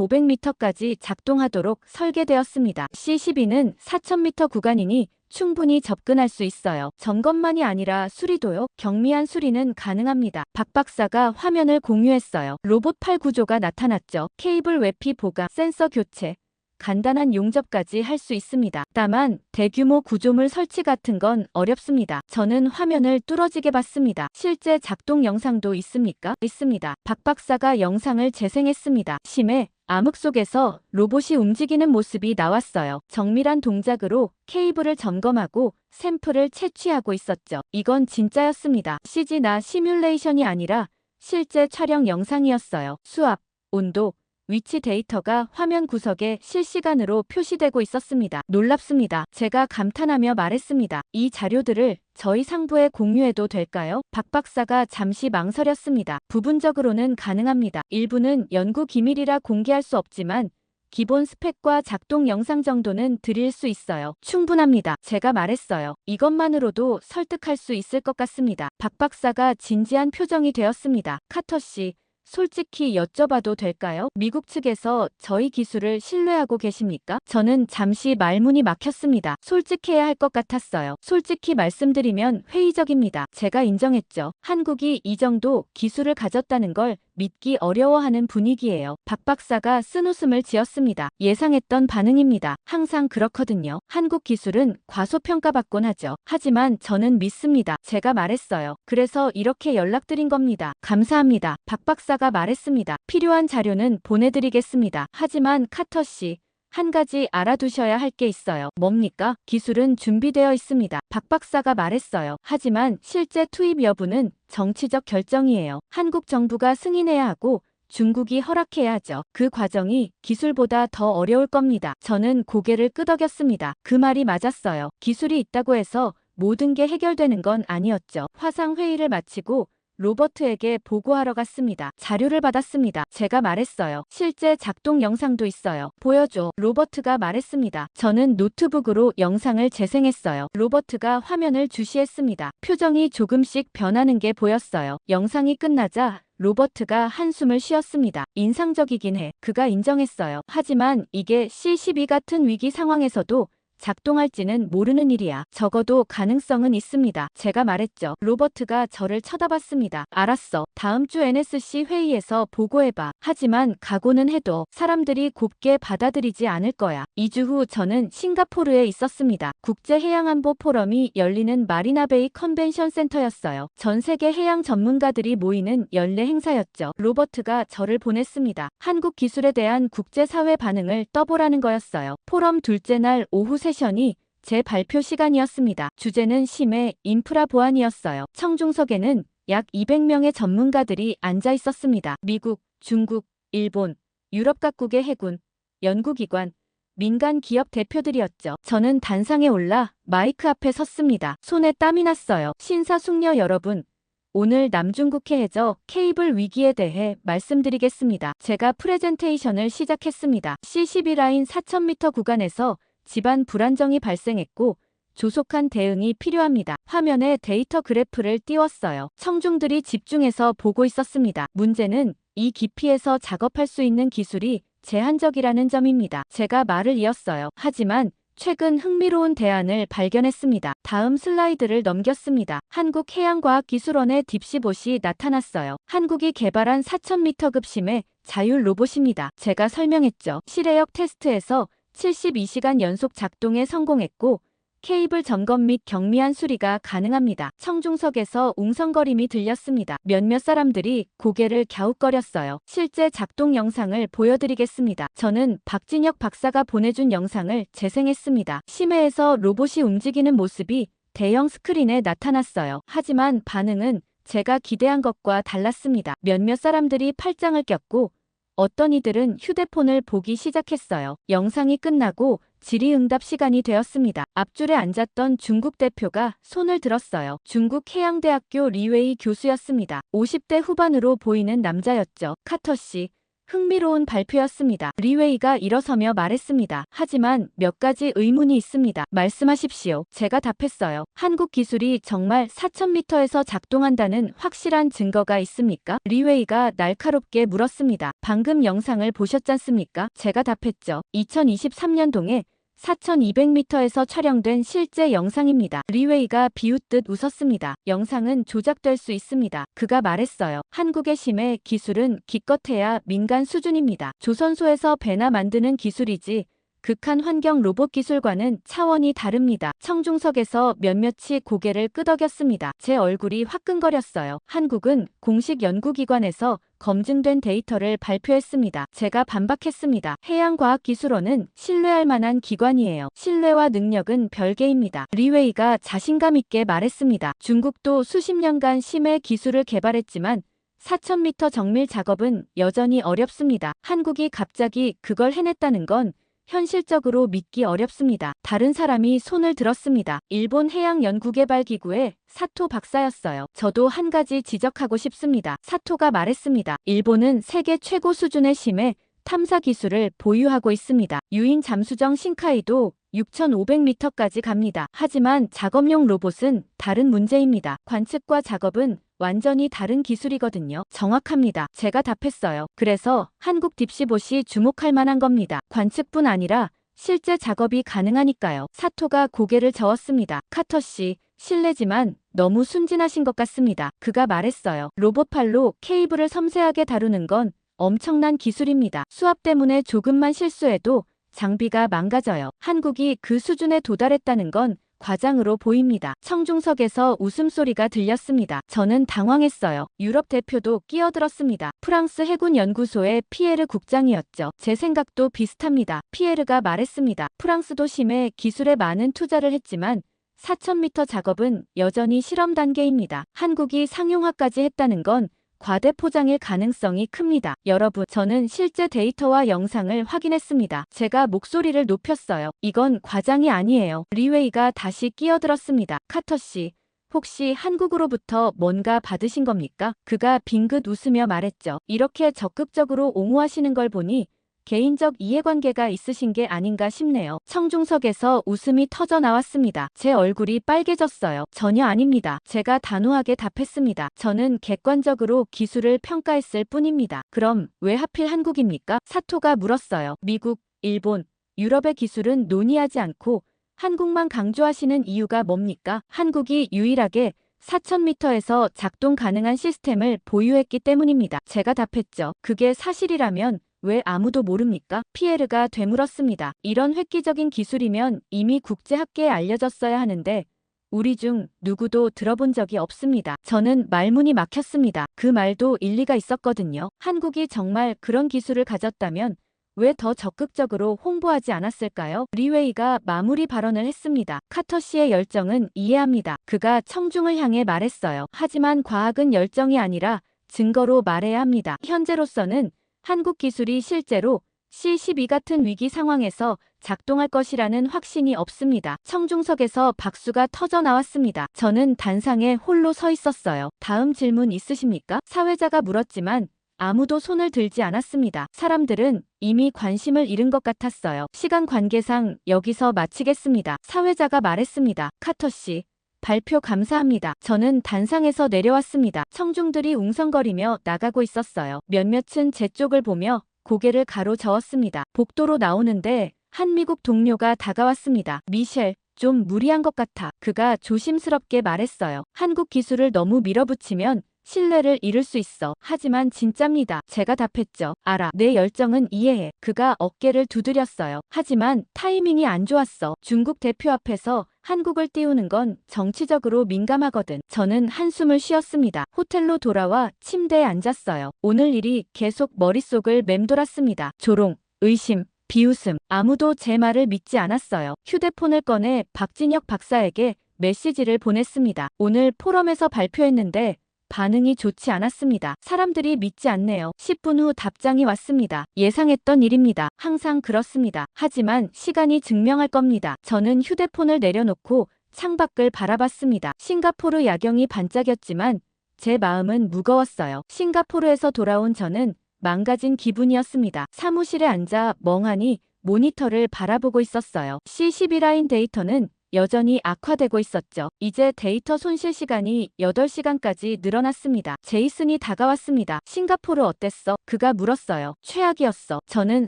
A: 4,500m까지 작동하도록 설계되었습니다. C12는 4,000m 구간이니 충분히 접근할 수 있어요. 점검만이 아니라 수리도요. 경미한 수리는 가능합니다. 박 박사가 화면을 공유했어요. 로봇 팔 구조가 나타났죠. 케이블 외피 보강, 센서 교체, 간단한 용접까지 할 수 있습니다. 다만 대규모 구조물 설치 같은 건 어렵습니다. 저는 화면을 뚫어지게 봤습니다. 실제 작동 영상도 있습니까? 있습니다. 박 박사가 영상을 재생했습니다. 심해 암흑 속에서 로봇이 움직이는 모습이 나왔어요. 정밀한 동작으로 케이블을 점검하고 샘플을 채취하고 있었죠. 이건 진짜였습니다. CG나 시뮬레이션이 아니라 실제 촬영 영상이었어요. 수압, 온도, 위치 데이터가 화면 구석에 실시간으로 표시되고 있었습니다. 놀랍습니다. 제가 감탄하며 말했습니다. 이 자료들을 저희 상부에 공유해도 될까요? 박 박사가 잠시 망설였습니다. 부분적으로는 가능합니다. 일부는 연구 기밀이라 공개할 수 없지만 기본 스펙과 작동 영상 정도는 드릴 수 있어요. 충분합니다. 제가 말했어요. 이것만으로도 설득할 수 있을 것 같습니다. 박 박사가 진지한 표정이 되었습니다. 카터 씨, 솔직히 여쭤봐도 될까요? 미국 측에서 저희 기술을 신뢰하고 계십니까? 저는 잠시 말문이 막혔습니다. 솔직해야 할 것 같았어요. 솔직히 말씀드리면 회의적입니다. 제가 인정했죠. 한국이 이 정도 기술을 가졌다는 걸 믿기 어려워하는 분위기예요. 박 박사가 쓴웃음을 지었습니다. 예상했던 반응입니다. 항상 그렇거든요. 한국 기술은 과소평가받곤 하죠. 하지만 저는 믿습니다. 제가 말했어요. 그래서 이렇게 연락드린 겁니다. 감사합니다. 박 박사가 말했습니다. 필요한 자료는 보내드리겠습니다. 하지만 카터 씨, 한 가지 알아두셔야 할 게 있어요. 뭡니까? 기술은 준비되어 있습니다. 박 박사가 말했어요. 하지만 실제 투입 여부는 정치적 결정이에요. 한국 정부가 승인해야 하고 중국이 허락해야죠. 그 과정이 기술보다 더 어려울 겁니다. 저는 고개를 끄덕였습니다. 그 말이 맞았어요. 기술이 있다고 해서 모든 게 해결되는 건 아니었죠. 화상 회의를 마치고 로버트에게 보고하러 갔습니다. 자료를 받았습니다. 제가 말했어요. 실제 작동 영상도 있어요. 보여줘. 로버트가 말했습니다. 저는 노트북으로 영상을 재생했어요. 로버트가 화면을 주시했습니다. 표정이 조금씩 변하는 게 보였어요. 영상이 끝나자 로버트가 한숨을 쉬었습니다. 인상적이긴 해. 그가 인정했어요. 하지만 이게 C12 같은 위기 상황에서도 작동할지는 모르는 일이야. 적어도 가능성은 있습니다. 제가 말했죠. 로버트가 저를 쳐다봤습니다. 알았어. 다음 주 NSC 회의에서 보고해봐. 하지만 각오는 해도 사람들이 곱게 받아들이지 않을 거야. 2주 후 저는 싱가포르에 있었습니다. 국제해양안보 포럼이 열리는 마리나베이 컨벤션 센터였어요. 전 세계 해양 전문가들이 모이는 연례 행사였죠. 로버트가 저를 보냈습니다. 한국 기술에 대한 국제사회 반응을 떠보라는 거였어요. 포럼 둘째 날 오후 세션이 제 발표 시간이었습니다. 주제는 심해 인프라 보안이었어요. 청중석에는 약 200명의 전문가들이 앉아 있었습니다. 미국, 중국, 일본, 유럽 각국의 해군, 연구기관, 민간 기업 대표들이었죠. 저는 단상에 올라 마이크 앞에 섰습니다. 손에 땀이 났어요. 신사숙녀 여러분, 오늘 남중국해 해저 케이블 위기에 대해 말씀드리겠습니다. 제가 프레젠테이션을 시작했습니다. C12 라인 4000m 구간에서 집안 불안정이 발생했고 조속한 대응이 필요합니다. 화면에 데이터 그래프를 띄웠어요. 청중들이 집중해서 보고 있었습니다. 문제는 이 깊이에서 작업할 수 있는 기술이 제한적이라는 점입니다. 제가 말을 이었어요. 하지만 최근 흥미로운 대안을 발견했습니다. 다음 슬라이드를 넘겼습니다. 한국해양과학기술원의 딥시봇이 나타났어요. 한국이 개발한 4000m급 심해 자율 로봇입니다. 제가 설명했죠. 실외역 테스트에서 72시간 연속 작동에 성공했고 케이블 점검 및 경미한 수리가 가능합니다. 청중석에서 웅성거림이 들렸습니다. 몇몇 사람들이 고개를 갸웃거렸어요. 실제 작동 영상을 보여드리겠습니다. 저는 박진혁 박사가 보내준 영상을 재생했습니다. 심해에서 로봇이 움직이는 모습이 대형 스크린에 나타났어요. 하지만 반응은 제가 기대한 것과 달랐습니다. 몇몇 사람들이 팔짱을 꼈고 어떤 이들은 휴대폰을 보기 시작했어요. 영상이 끝나고 질의응답 시간이 되었습니다. 앞줄에 앉았던 중국 대표가 손을 들었어요. 중국 해양대학교 리웨이 교수였습니다. 50대 후반으로 보이는 남자였죠. 카터 씨, 흥미로운 발표였습니다. 리웨이가 일어서며 말했습니다. 하지만 몇 가지 의문이 있습니다. 말씀하십시오. 제가 답했어요. 한국 기술이 정말 4000m에서 작동한다는 확실한 증거가 있습니까? 리웨이가 날카롭게 물었습니다. 방금 영상을 보셨잖습니까? 제가 답했죠. 2023년동에 4200m에서 촬영된 실제 영상입니다. 리웨이가 비웃듯 웃었습니다. 영상은 조작될 수 있습니다. 그가 말했어요. 한국의 심해 기술은 기껏해야 민간 수준입니다. 조선소에서 배나 만드는 기술이지 극한 환경 로봇 기술과는 차원이 다릅니다. 청중석에서 몇몇이 고개를 끄덕였습니다. 제 얼굴이 화끈거렸어요. 한국은 공식 연구기관에서 검증된 데이터를 발표했습니다. 제가 반박했습니다. 해양과학기술원은 신뢰할 만한 기관이에요. 신뢰와 능력은 별개입니다. 리웨이가 자신감 있게 말했습니다. 중국도 수십 년간 심해 기술을 개발했지만 4000m 정밀 작업은 여전히 어렵습니다. 한국이 갑자기 그걸 해냈다는 건 현실적으로 믿기 어렵습니다. 다른 사람이 손을 들었습니다. 일본 해양연구개발기구의 사토 박사였어요. 저도 한 가지 지적하고 싶습니다. 사토가 말했습니다. 일본은 세계 최고 수준의 심해 탐사 기술을 보유하고 있습니다. 유인 잠수정 신카이도 6500m까지 갑니다. 하지만 작업용 로봇은 다른 문제입니다. 관측과 작업은 완전히 다른 기술이거든요. 정확합니다. 제가 답했어요. 그래서 한국 딥시봇이 주목할 만한 겁니다. 관측뿐 아니라 실제 작업이 가능하니까요. 사토가 고개를 저었습니다. 카터 씨, 실례지만 너무 순진하신 것 같습니다. 그가 말했어요. 로봇팔로 케이블을 섬세하게 다루는 건 엄청난 기술입니다. 수압 때문에 조금만 실수해도 장비가 망가져요. 한국이 그 수준에 도달했다는 건 과장으로 보입니다. 청중석에서 웃음소리가 들렸습니다. 저는 당황했어요. 유럽 대표도 끼어들었습니다. 프랑스 해군연구소의 피에르 국장이었죠. 제 생각도 비슷합니다. 피에르가 말했습니다. 프랑스도 심해 기술에 많은 투자를 했지만 4000m 작업은 여전히 실험 단계입니다. 한국이 상용화까지 했다는 건 과대 포장일 가능성이 큽니다. 여러분, 저는 실제 데이터와 영상을 확인했습니다. 제가 목소리를 높였어요. 이건 과장이 아니에요. 리웨이가 다시 끼어들었습니다. 카터 씨, 혹시 한국으로부터 뭔가 받으신 겁니까? 그가 빙긋 웃으며 말했죠. 이렇게 적극적으로 옹호하시는 걸 보니 개인적 이해관계가 있으신 게 아닌가 싶네요. 청중석에서 웃음이 터져 나왔습니다. 제 얼굴이 빨개졌어요. 전혀 아닙니다. 제가 단호하게 답했습니다. 저는 객관적으로 기술을 평가했을 뿐입니다. 그럼 왜 하필 한국입니까? 사토가 물었어요. 미국, 일본, 유럽의 기술은 논의하지 않고 한국만 강조하시는 이유가 뭡니까? 한국이 유일하게 4000m에서 작동 가능한 시스템을 보유했기 때문입니다. 제가 답했죠. 그게 사실이라면 왜 아무도 모릅니까? 피에르가 되물었습니다. 이런 획기적인 기술이면 이미 국제학계에 알려졌어야 하는데 우리 중 누구도 들어본 적이 없습니다. 저는 말문이 막혔습니다. 그 말도 일리가 있었거든요. 한국이 정말 그런 기술을 가졌다면 왜 더 적극적으로 홍보하지 않았을까요? 리웨이가 마무리 발언을 했습니다. 카터 씨의 열정은 이해합니다. 그가 청중을 향해 말했어요. 하지만 과학은 열정이 아니라 증거로 말해야 합니다. 현재로서는 한국 기술이 실제로 C-12 같은 위기 상황에서 작동할 것이라는 확신이 없습니다. 청중석에서 박수가 터져 나왔습니다. 저는 단상에 홀로 서 있었어요. 다음 질문 있으십니까? 사회자가 물었지만 아무도 손을 들지 않았습니다. 사람들은 이미 관심을 잃은 것 같았어요. 시간 관계상 여기서 마치겠습니다. 사회자가 말했습니다. 카터 씨, 발표 감사합니다. 저는 단상에서 내려왔습니다. 청중들이 웅성거리며 나가고 있었어요. 몇몇은 제 쪽을 보며 고개를 가로저었습니다. 복도로 나오는데 한 미국 동료가 다가왔습니다. 미셸, 좀 무리한 것 같아. 그가 조심스럽게 말했어요. 한국 기술을 너무 밀어붙이면 신뢰를 잃을 수 있어. 하지만 진짜입니다. 제가 답했죠. 알아. 내 열정은 이해해. 그가 어깨를 두드렸어요. 하지만 타이밍이 안 좋았어. 중국 대표 앞에서 한국을 띄우는 건 정치적으로 민감하거든. 저는 한숨을 쉬었습니다. 호텔로 돌아와 침대에 앉았어요. 오늘 일이 계속 머릿속을 맴돌았습니다. 조롱, 의심, 비웃음. 아무도 제 말을 믿지 않았어요. 휴대폰을 꺼내 박진혁 박사에게 메시지를 보냈습니다. 오늘 포럼에서 발표했는데 반응이 좋지 않았습니다. 사람들이 믿지 않네요. 10분 후 답장이 왔습니다. 예상했던 일입니다. 항상 그렇습니다. 하지만 시간이 증명할 겁니다. 저는 휴대폰을 내려놓고 창밖을 바라봤습니다. 싱가포르 야경이 반짝였지만 제 마음은 무거웠어요. 싱가포르에서 돌아온 저는 망가진 기분이었습니다. 사무실에 앉아 멍하니 모니터를 바라보고 있었어요. C12 라인 데이터는 여전히 악화되고 있었죠. 이제 데이터 손실 시간이 8시간까지 늘어났습니다. 제이슨이 다가왔습니다. 싱가포르 어땠어? 그가 물었어요. 최악이었어. 저는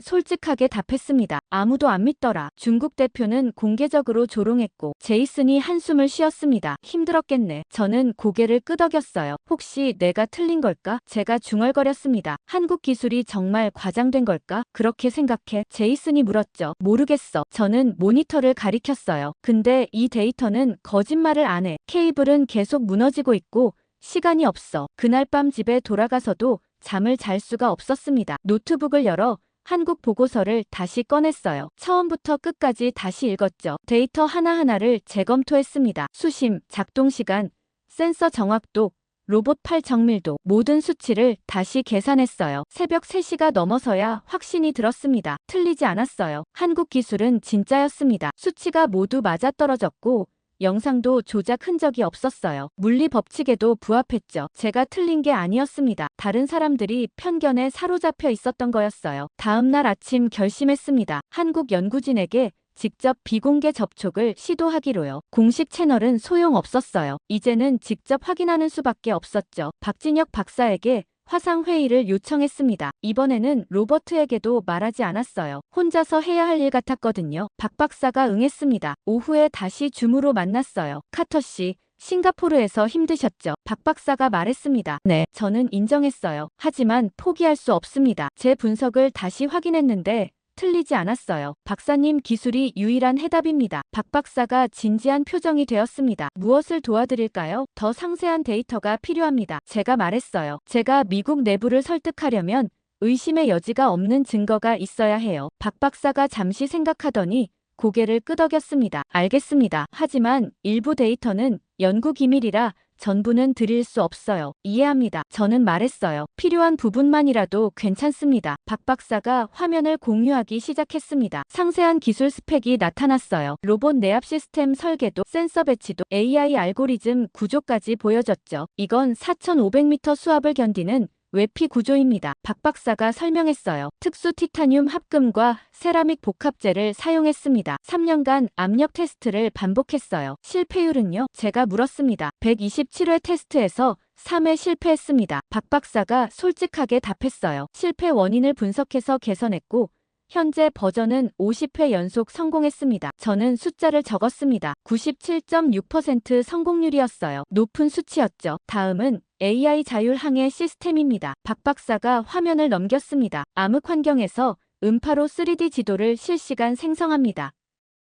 A: 솔직하게 답했습니다. 아무도 안 믿더라. 중국 대표는 공개적으로 조롱했고 제이슨이 한숨을 쉬었습니다. 힘들었겠네. 저는 고개를 끄덕였어요. 혹시 내가 틀린 걸까? 제가 중얼거렸습니다. 한국 기술이 정말 과장된 걸까? 그렇게 생각해. 제이슨이 물었죠. 모르겠어. 저는 모니터를 가리켰어요. 근데 이 데이터는 거짓말을 안 해. 케이블은 계속 무너지고 있고 시간이 없어. 그날 밤 집에 돌아가서도 잠을 잘 수가 없었습니다. 노트북을 열어 한국 보고서를 다시 꺼냈어요. 처음부터 끝까지 다시 읽었죠. 데이터 하나하나를 재검토했습니다. 수심, 작동 시간, 센서 정확도, 로봇 팔 정밀도, 모든 수치를 다시 계산했어요. 새벽 3시가 넘어서야 확신이 들었습니다. 틀리지 않았어요. 한국 기술은 진짜였습니다. 수치가 모두 맞아떨어졌고 영상도 조작 흔적이 없었어요. 물리 법칙에도 부합했죠. 제가 틀린 게 아니었습니다. 다른 사람들이 편견에 사로잡혀 있었던 거였어요. 다음 날 아침 결심했습니다. 한국 연구진에게 직접 비공개 접촉을 시도하기로요. 공식 채널은 소용없었어요. 이제는 직접 확인하는 수밖에 없었죠. 박진혁 박사에게 화상회의를 요청했습니다. 이번에는 로버트에게도 말하지 않았어요. 혼자서 해야 할 일 같았거든요. 박 박사가 응했습니다. 오후에 다시 줌으로 만났어요. 카터 씨, 싱가포르에서 힘드셨죠? 박 박사가 말했습니다. 네, 저는 인정했어요. 하지만 포기할 수 없습니다. 제 분석을 다시 확인했는데 틀리지 않았어요. 박사님 기술이 유일한 해답입니다. 박 박사가 진지한 표정이 되었습니다. 무엇을 도와드릴까요? 더 상세한 데이터가 필요합니다. 제가 말했어요. 제가 미국 내부를 설득하려면 의심의 여지가 없는 증거가 있어야 해요. 박 박사가 잠시 생각하더니 고개를 끄덕였습니다. 알겠습니다. 하지만 일부 데이터는 연구 기밀이라 전부는 드릴 수 없어요. 이해합니다. 저는 말했어요. 필요한 부분만이라도 괜찮습니다. 박 박사가 화면을 공유하기 시작했습니다. 상세한 기술 스펙이 나타났어요. 로봇 내압 시스템 설계도, 센서 배치도, AI 알고리즘 구조까지 보여졌죠. 이건 4,500m 수압을 견디는 외피 구조입니다. 박 박사가 설명했어요. 특수 티타늄 합금과 세라믹 복합재를 사용했습니다. 3년간 압력 테스트를 반복했어요. 실패율은요? 제가 물었습니다. 127회 테스트에서 3회 실패했습니다. 박 박사가 솔직하게 답했어요. 실패 원인을 분석해서 개선했고 현재 버전은 50회 연속 성공했습니다. 저는 숫자를 적었습니다. 97.6% 성공률이었어요. 높은 수치였죠. 다음은 AI 자율 항해 시스템입니다. 박 박사가 화면을 넘겼습니다. 암흑 환경에서 음파로 3D 지도를 실시간 생성합니다.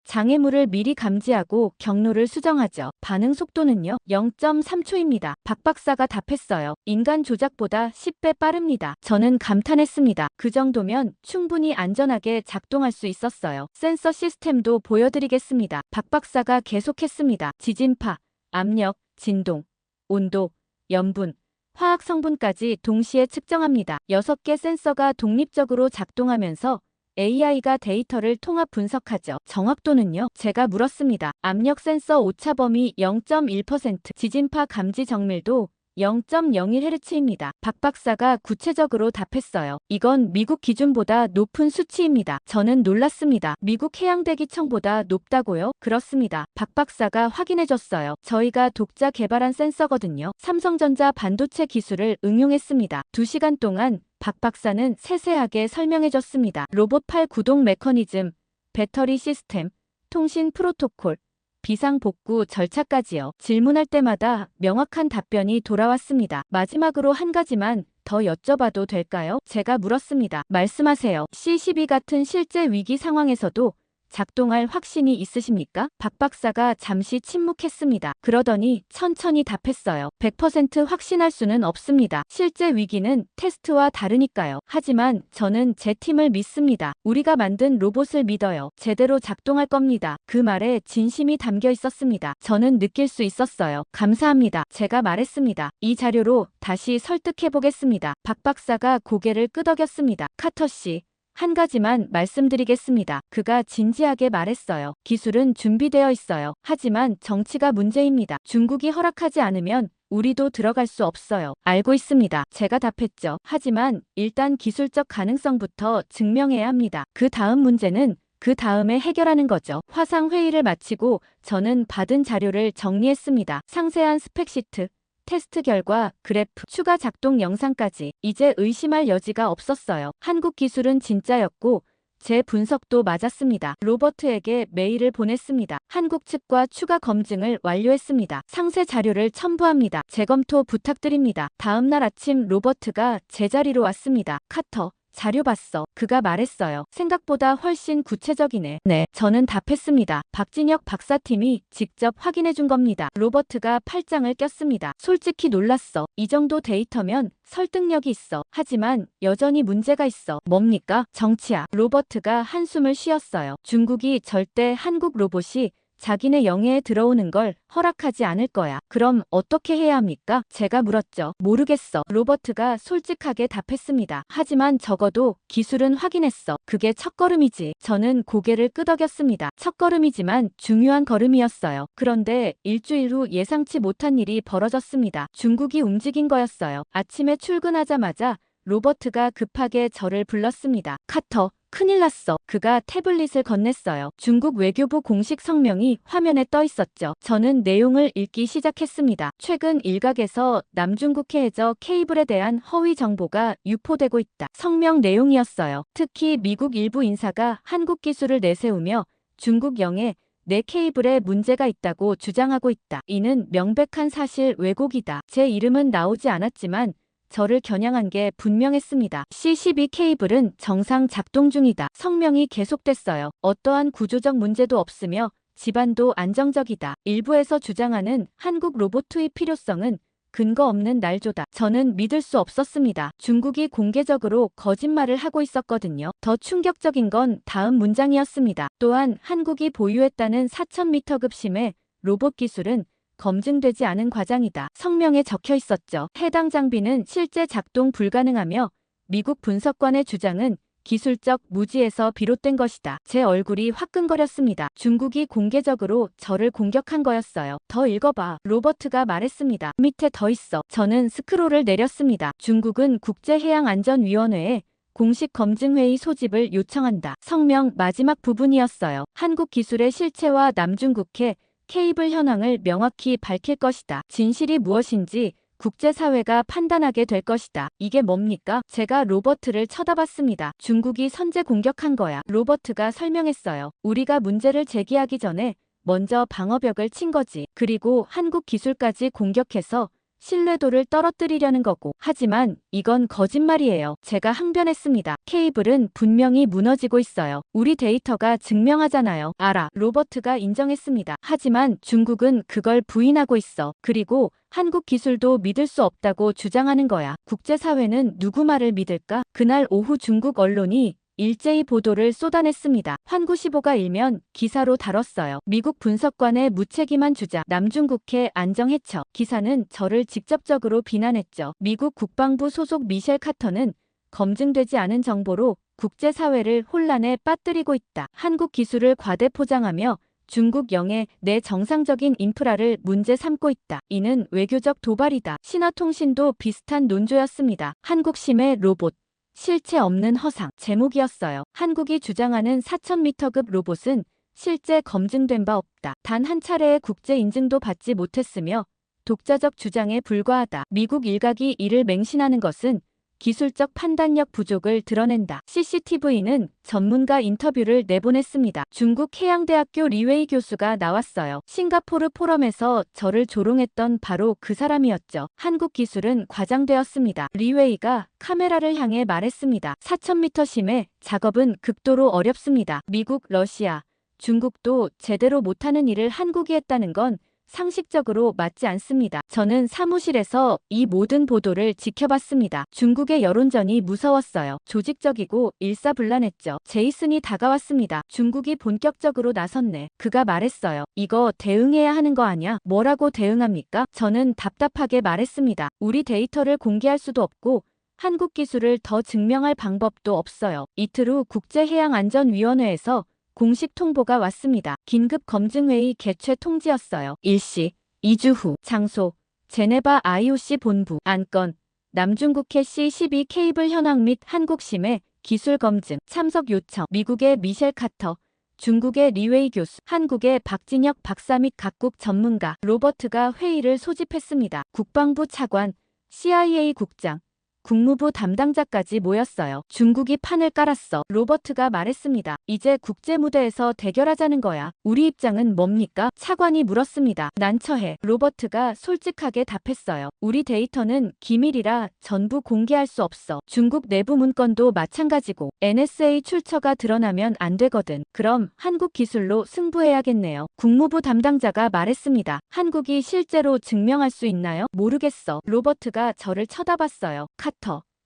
A: 장애물을 미리 감지하고 경로를 수정하죠. 반응 속도는요? 0.3초입니다. 박 박사가 답했어요. 인간 조작보다 10배 빠릅니다. 저는 감탄했습니다. 그 정도면 충분히 안전하게 작동할 수 있었어요. 센서 시스템도 보여드리겠습니다. 박 박사가 계속했습니다. 지진파, 압력, 진동, 온도, 염분, 화학 성분까지 동시에 측정합니다. 6개 센서가 독립적으로 작동하면서 AI가 데이터를 통합 분석하죠. 정확도는요? 제가 물었습니다. 압력 센서 오차 범위 0.1%, 지진파 감지 정밀도 0.01Hz입니다. 박 박사가 구체적으로 답했어요. 이건 미국 기준보다 높은 수치입니다. 저는 놀랐습니다. 미국 해양대기청보다 높다고요? 그렇습니다. 박 박사가 확인해줬어요. 저희가 독자 개발한 센서거든요. 삼성전자 반도체 기술을 응용했습니다. 2시간 동안 박 박사는 세세하게 설명해줬습니다. 로봇팔 구동 메커니즘, 배터리 시스템, 통신 프로토콜, 비상 복구 절차까지요. 질문할 때마다 명확한 답변이 돌아왔습니다. 마지막으로 한 가지만 더 여쭤봐도 될까요? 제가 물었습니다. 말씀하세요. C12 같은 실제 위기 상황에서도 작동할 확신이 있으십니까? 박 박사가 잠시 침묵했습니다. 그러더니 천천히 답했어요. 100% 확신할 수는 없습니다. 실제 위기는 테스트와 다르니까요. 하지만 저는 제 팀을 믿습니다. 우리가 만든 로봇을 믿어요. 제대로 작동할 겁니다. 그 말에 진심이 담겨 있었습니다. 저는 느낄 수 있었어요. 감사합니다. 제가 말했습니다. 이 자료로 다시 설득해 보겠습니다. 박 박사가 고개를 끄덕였습니다. 카터 씨. 한 가지만 말씀드리겠습니다. 그가 진지하게 말했어요. 기술은 준비되어 있어요. 하지만 정치가 문제입니다. 중국이 허락하지 않으면 우리도 들어갈 수 없어요. 알고 있습니다. 제가 답했죠. 하지만 일단 기술적 가능성부터 증명해야 합니다. 그 다음 문제는 그 다음에 해결하는 거죠. 화상 회의를 마치고 저는 받은 자료를 정리했습니다. 상세한 스펙시트, 테스트 결과, 그래프, 추가 작동 영상까지. 이제 의심할 여지가 없었어요. 한국 기술은 진짜였고 제 분석도 맞았습니다. 로버트에게 메일을 보냈습니다. 한국 측과 추가 검증을 완료했습니다. 상세 자료를 첨부합니다. 재검토 부탁드립니다. 다음 날 아침 로버트가 제자리로 왔습니다. 카터. 자료 봤어. 그가 말했어요. 생각보다 훨씬 구체적이네. 네, 저는 답했습니다. 박진혁 박사팀이 직접 확인해 준 겁니다. 로버트가 팔짱을 꼈습니다. 솔직히 놀랐어. 이 정도 데이터면 설득력이 있어. 하지만 여전히 문제가 있어. 뭡니까? 정치야. 로버트가 한숨을 쉬었어요. 중국이 절대 한국 로봇이 자기네 영해에 들어오는 걸 허락하지 않을 거야. 그럼 어떻게 해야 합니까? 제가 물었죠. 모르겠어. 로버트가 솔직하게 답했습니다. 하지만 적어도 기술은 확인했어. 그게 첫걸음이지. 저는 고개를 끄덕였습니다. 첫걸음이지만 중요한 걸음이었어요. 그런데 일주일 후 예상치 못한 일이 벌어졌습니다. 중국이 움직인 거였어요. 아침에 출근하자마자 로버트가 급하게 저를 불렀습니다. 카터. 큰일 났어. 그가 태블릿을 건넸어요. 중국 외교부 공식 성명이 화면에 떠 있었죠. 저는 내용을 읽기 시작했습니다. 최근 일각에서 남중국해 해저 케이블에 대한 허위 정보가 유포되고 있다. 성명 내용이었어요. 특히 미국 일부 인사가 한국 기술을 내세우며 중국 영해 내 케이블에 문제가 있다고 주장하고 있다. 이는 명백한 사실 왜곡이다. 제 이름은 나오지 않았지만 저를 겨냥한 게 분명했습니다. C12 케이블은 정상 작동 중이다. 성명이 계속됐어요. 어떠한 구조적 문제도 없으며 집안도 안정적이다. 일부에서 주장하는 한국 로봇 투입 필요성은 근거 없는 날조다. 저는 믿을 수 없었습니다. 중국이 공개적으로 거짓말을 하고 있었거든요. 더 충격적인 건 다음 문장이었습니다. 또한 한국이 보유했다는 4000m급 심해 로봇 기술은 검증되지 않은 과장이다. 성명에 적혀 있었죠. 해당 장비는 실제 작동 불가능하며 미국 분석관의 주장은 기술적 무지에서 비롯된 것이다. 제 얼굴이 화끈거렸습니다. 중국이 공개적으로 저를 공격한 거였어요. 더 읽어봐. 로버트가 말했습니다. 밑에 더 있어. 저는 스크롤을 내렸습니다. 중국은 국제해양안전위원회에 공식 검증회의 소집을 요청한다. 성명 마지막 부분이었어요. 한국 기술의 실체와 남중국해 케이블 현황을 명확히 밝힐 것이다. 진실이 무엇인지 국제사회가 판단하게 될 것이다. 이게 뭡니까? 제가 로버트를 쳐다봤습니다. 중국이 선제 공격한 거야. 로버트가 설명했어요. 우리가 문제를 제기하기 전에 먼저 방어벽을 친 거지. 그리고 한국 기술까지 공격해서 신뢰도를 떨어뜨리려는 거고. 하지만 이건 거짓말이에요. 제가 항변했습니다. 케이블은 분명히 무너지고 있어요. 우리 데이터가 증명하잖아요. 알아. 로버트가 인정했습니다. 하지만 중국은 그걸 부인하고 있어. 그리고 한국 기술도 믿을 수 없다고 주장하는 거야. 국제사회는 누구 말을 믿을까? 그날 오후 중국 언론이 일제히 보도를 쏟아냈습니다. 환구시보가 일면 기사로 다뤘어요. 미국 분석관의 무책임한 주장, 남중국해 안정해쳐. 기사는 저를 직접적으로 비난했죠. 미국 국방부 소속 미셸 카터는 검증되지 않은 정보로 국제사회를 혼란에 빠뜨리고 있다. 한국 기술을 과대 포장하며 중국 영해 내 정상적인 인프라를 문제 삼고 있다. 이는 외교적 도발이다. 신화통신도 비슷한 논조였습니다. 한국심의 로봇. 실체 없는 허상 제목이었어요. 한국이 주장하는 4000m급 로봇은 실제 검증된 바 없다. 단 한 차례의 국제 인증도 받지 못했으며 독자적 주장에 불과하다. 미국 일각이 이를 맹신하는 것은 기술적 판단력 부족을 드러낸다. CCTV는 전문가 인터뷰를 내보냈습니다. 중국 해양대학교 리웨이 교수가 나왔어요. 싱가포르 포럼에서 저를 조롱했던 바로 그 사람이었죠. 한국 기술은 과장되었습니다. 리웨이가 카메라를 향해 말했습니다. 4000m 심해 작업은 극도로 어렵습니다. 미국, 러시아, 중국도 제대로 못하는 일을 한국이 했다는 건 상식적으로 맞지 않습니다. 저는 사무실에서 이 모든 보도를 지켜봤습니다. 중국의 여론전이 무서웠어요. 조직적이고 일사불란했죠. 제이슨이 다가왔습니다. 중국이 본격적으로 나섰네. 그가 말했어요. 이거 대응해야 하는 거 아냐? 뭐라고 대응합니까? 저는 답답하게 말했습니다. 우리 데이터를 공개할 수도 없고 한국 기술을 더 증명할 방법도 없어요. 이틀 후 국제해양안전위원회에서 공식 통보가 왔습니다. 긴급 검증회의 개최 통지였어요. 일시, 2주 후, 장소, 제네바 IOC 본부, 안건, 남중국해 C-12 케이블 현황 및 한국심의 기술 검증, 참석 요청, 미국의 미셸 카터, 중국의 리웨이 교수, 한국의 박진혁 박사 및 각국 전문가, 로버트가 회의를 소집했습니다. 국방부 차관, CIA 국장, 국무부 담당자까지 모였어요. 중국이 판을 깔았어. 로버트가 말했습니다. 이제 국제무대에서 대결하자는 거야. 우리 입장은 뭡니까? 차관이 물었습니다. 난처해. 로버트가 솔직하게 답했어요. 우리 데이터는 기밀이라 전부 공개할 수 없어. 중국 내부 문건도 마찬가지고 NSA 출처가 드러나면 안 되거든. 그럼 한국 기술로 승부해야겠네요. 국무부 담당자가 말했습니다. 한국이 실제로 증명할 수 있나요? 모르겠어. 로버트가 저를 쳐다봤어요. 카터.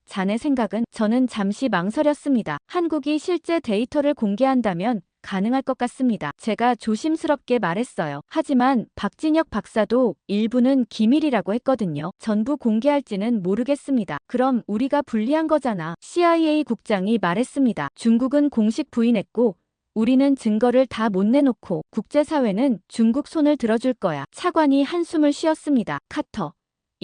A: 자네 생각은? 저는 잠시 망설였습니다. 한국이 실제 데이터를 공개한다면 가능할 것 같습니다. 제가 조심스럽게 말했어요. 하지만 박진혁 박사도 일부는 기밀이라고 했거든요. 전부 공개할지는 모르겠습니다. 그럼 우리가 불리한 거잖아. CIA 국장이 말했습니다. 중국은 공식 부인했고 우리는 증거를 다 못 내놓고 국제사회는 중국 손을 들어줄 거야. 차관이 한숨을 쉬었습니다. 카터.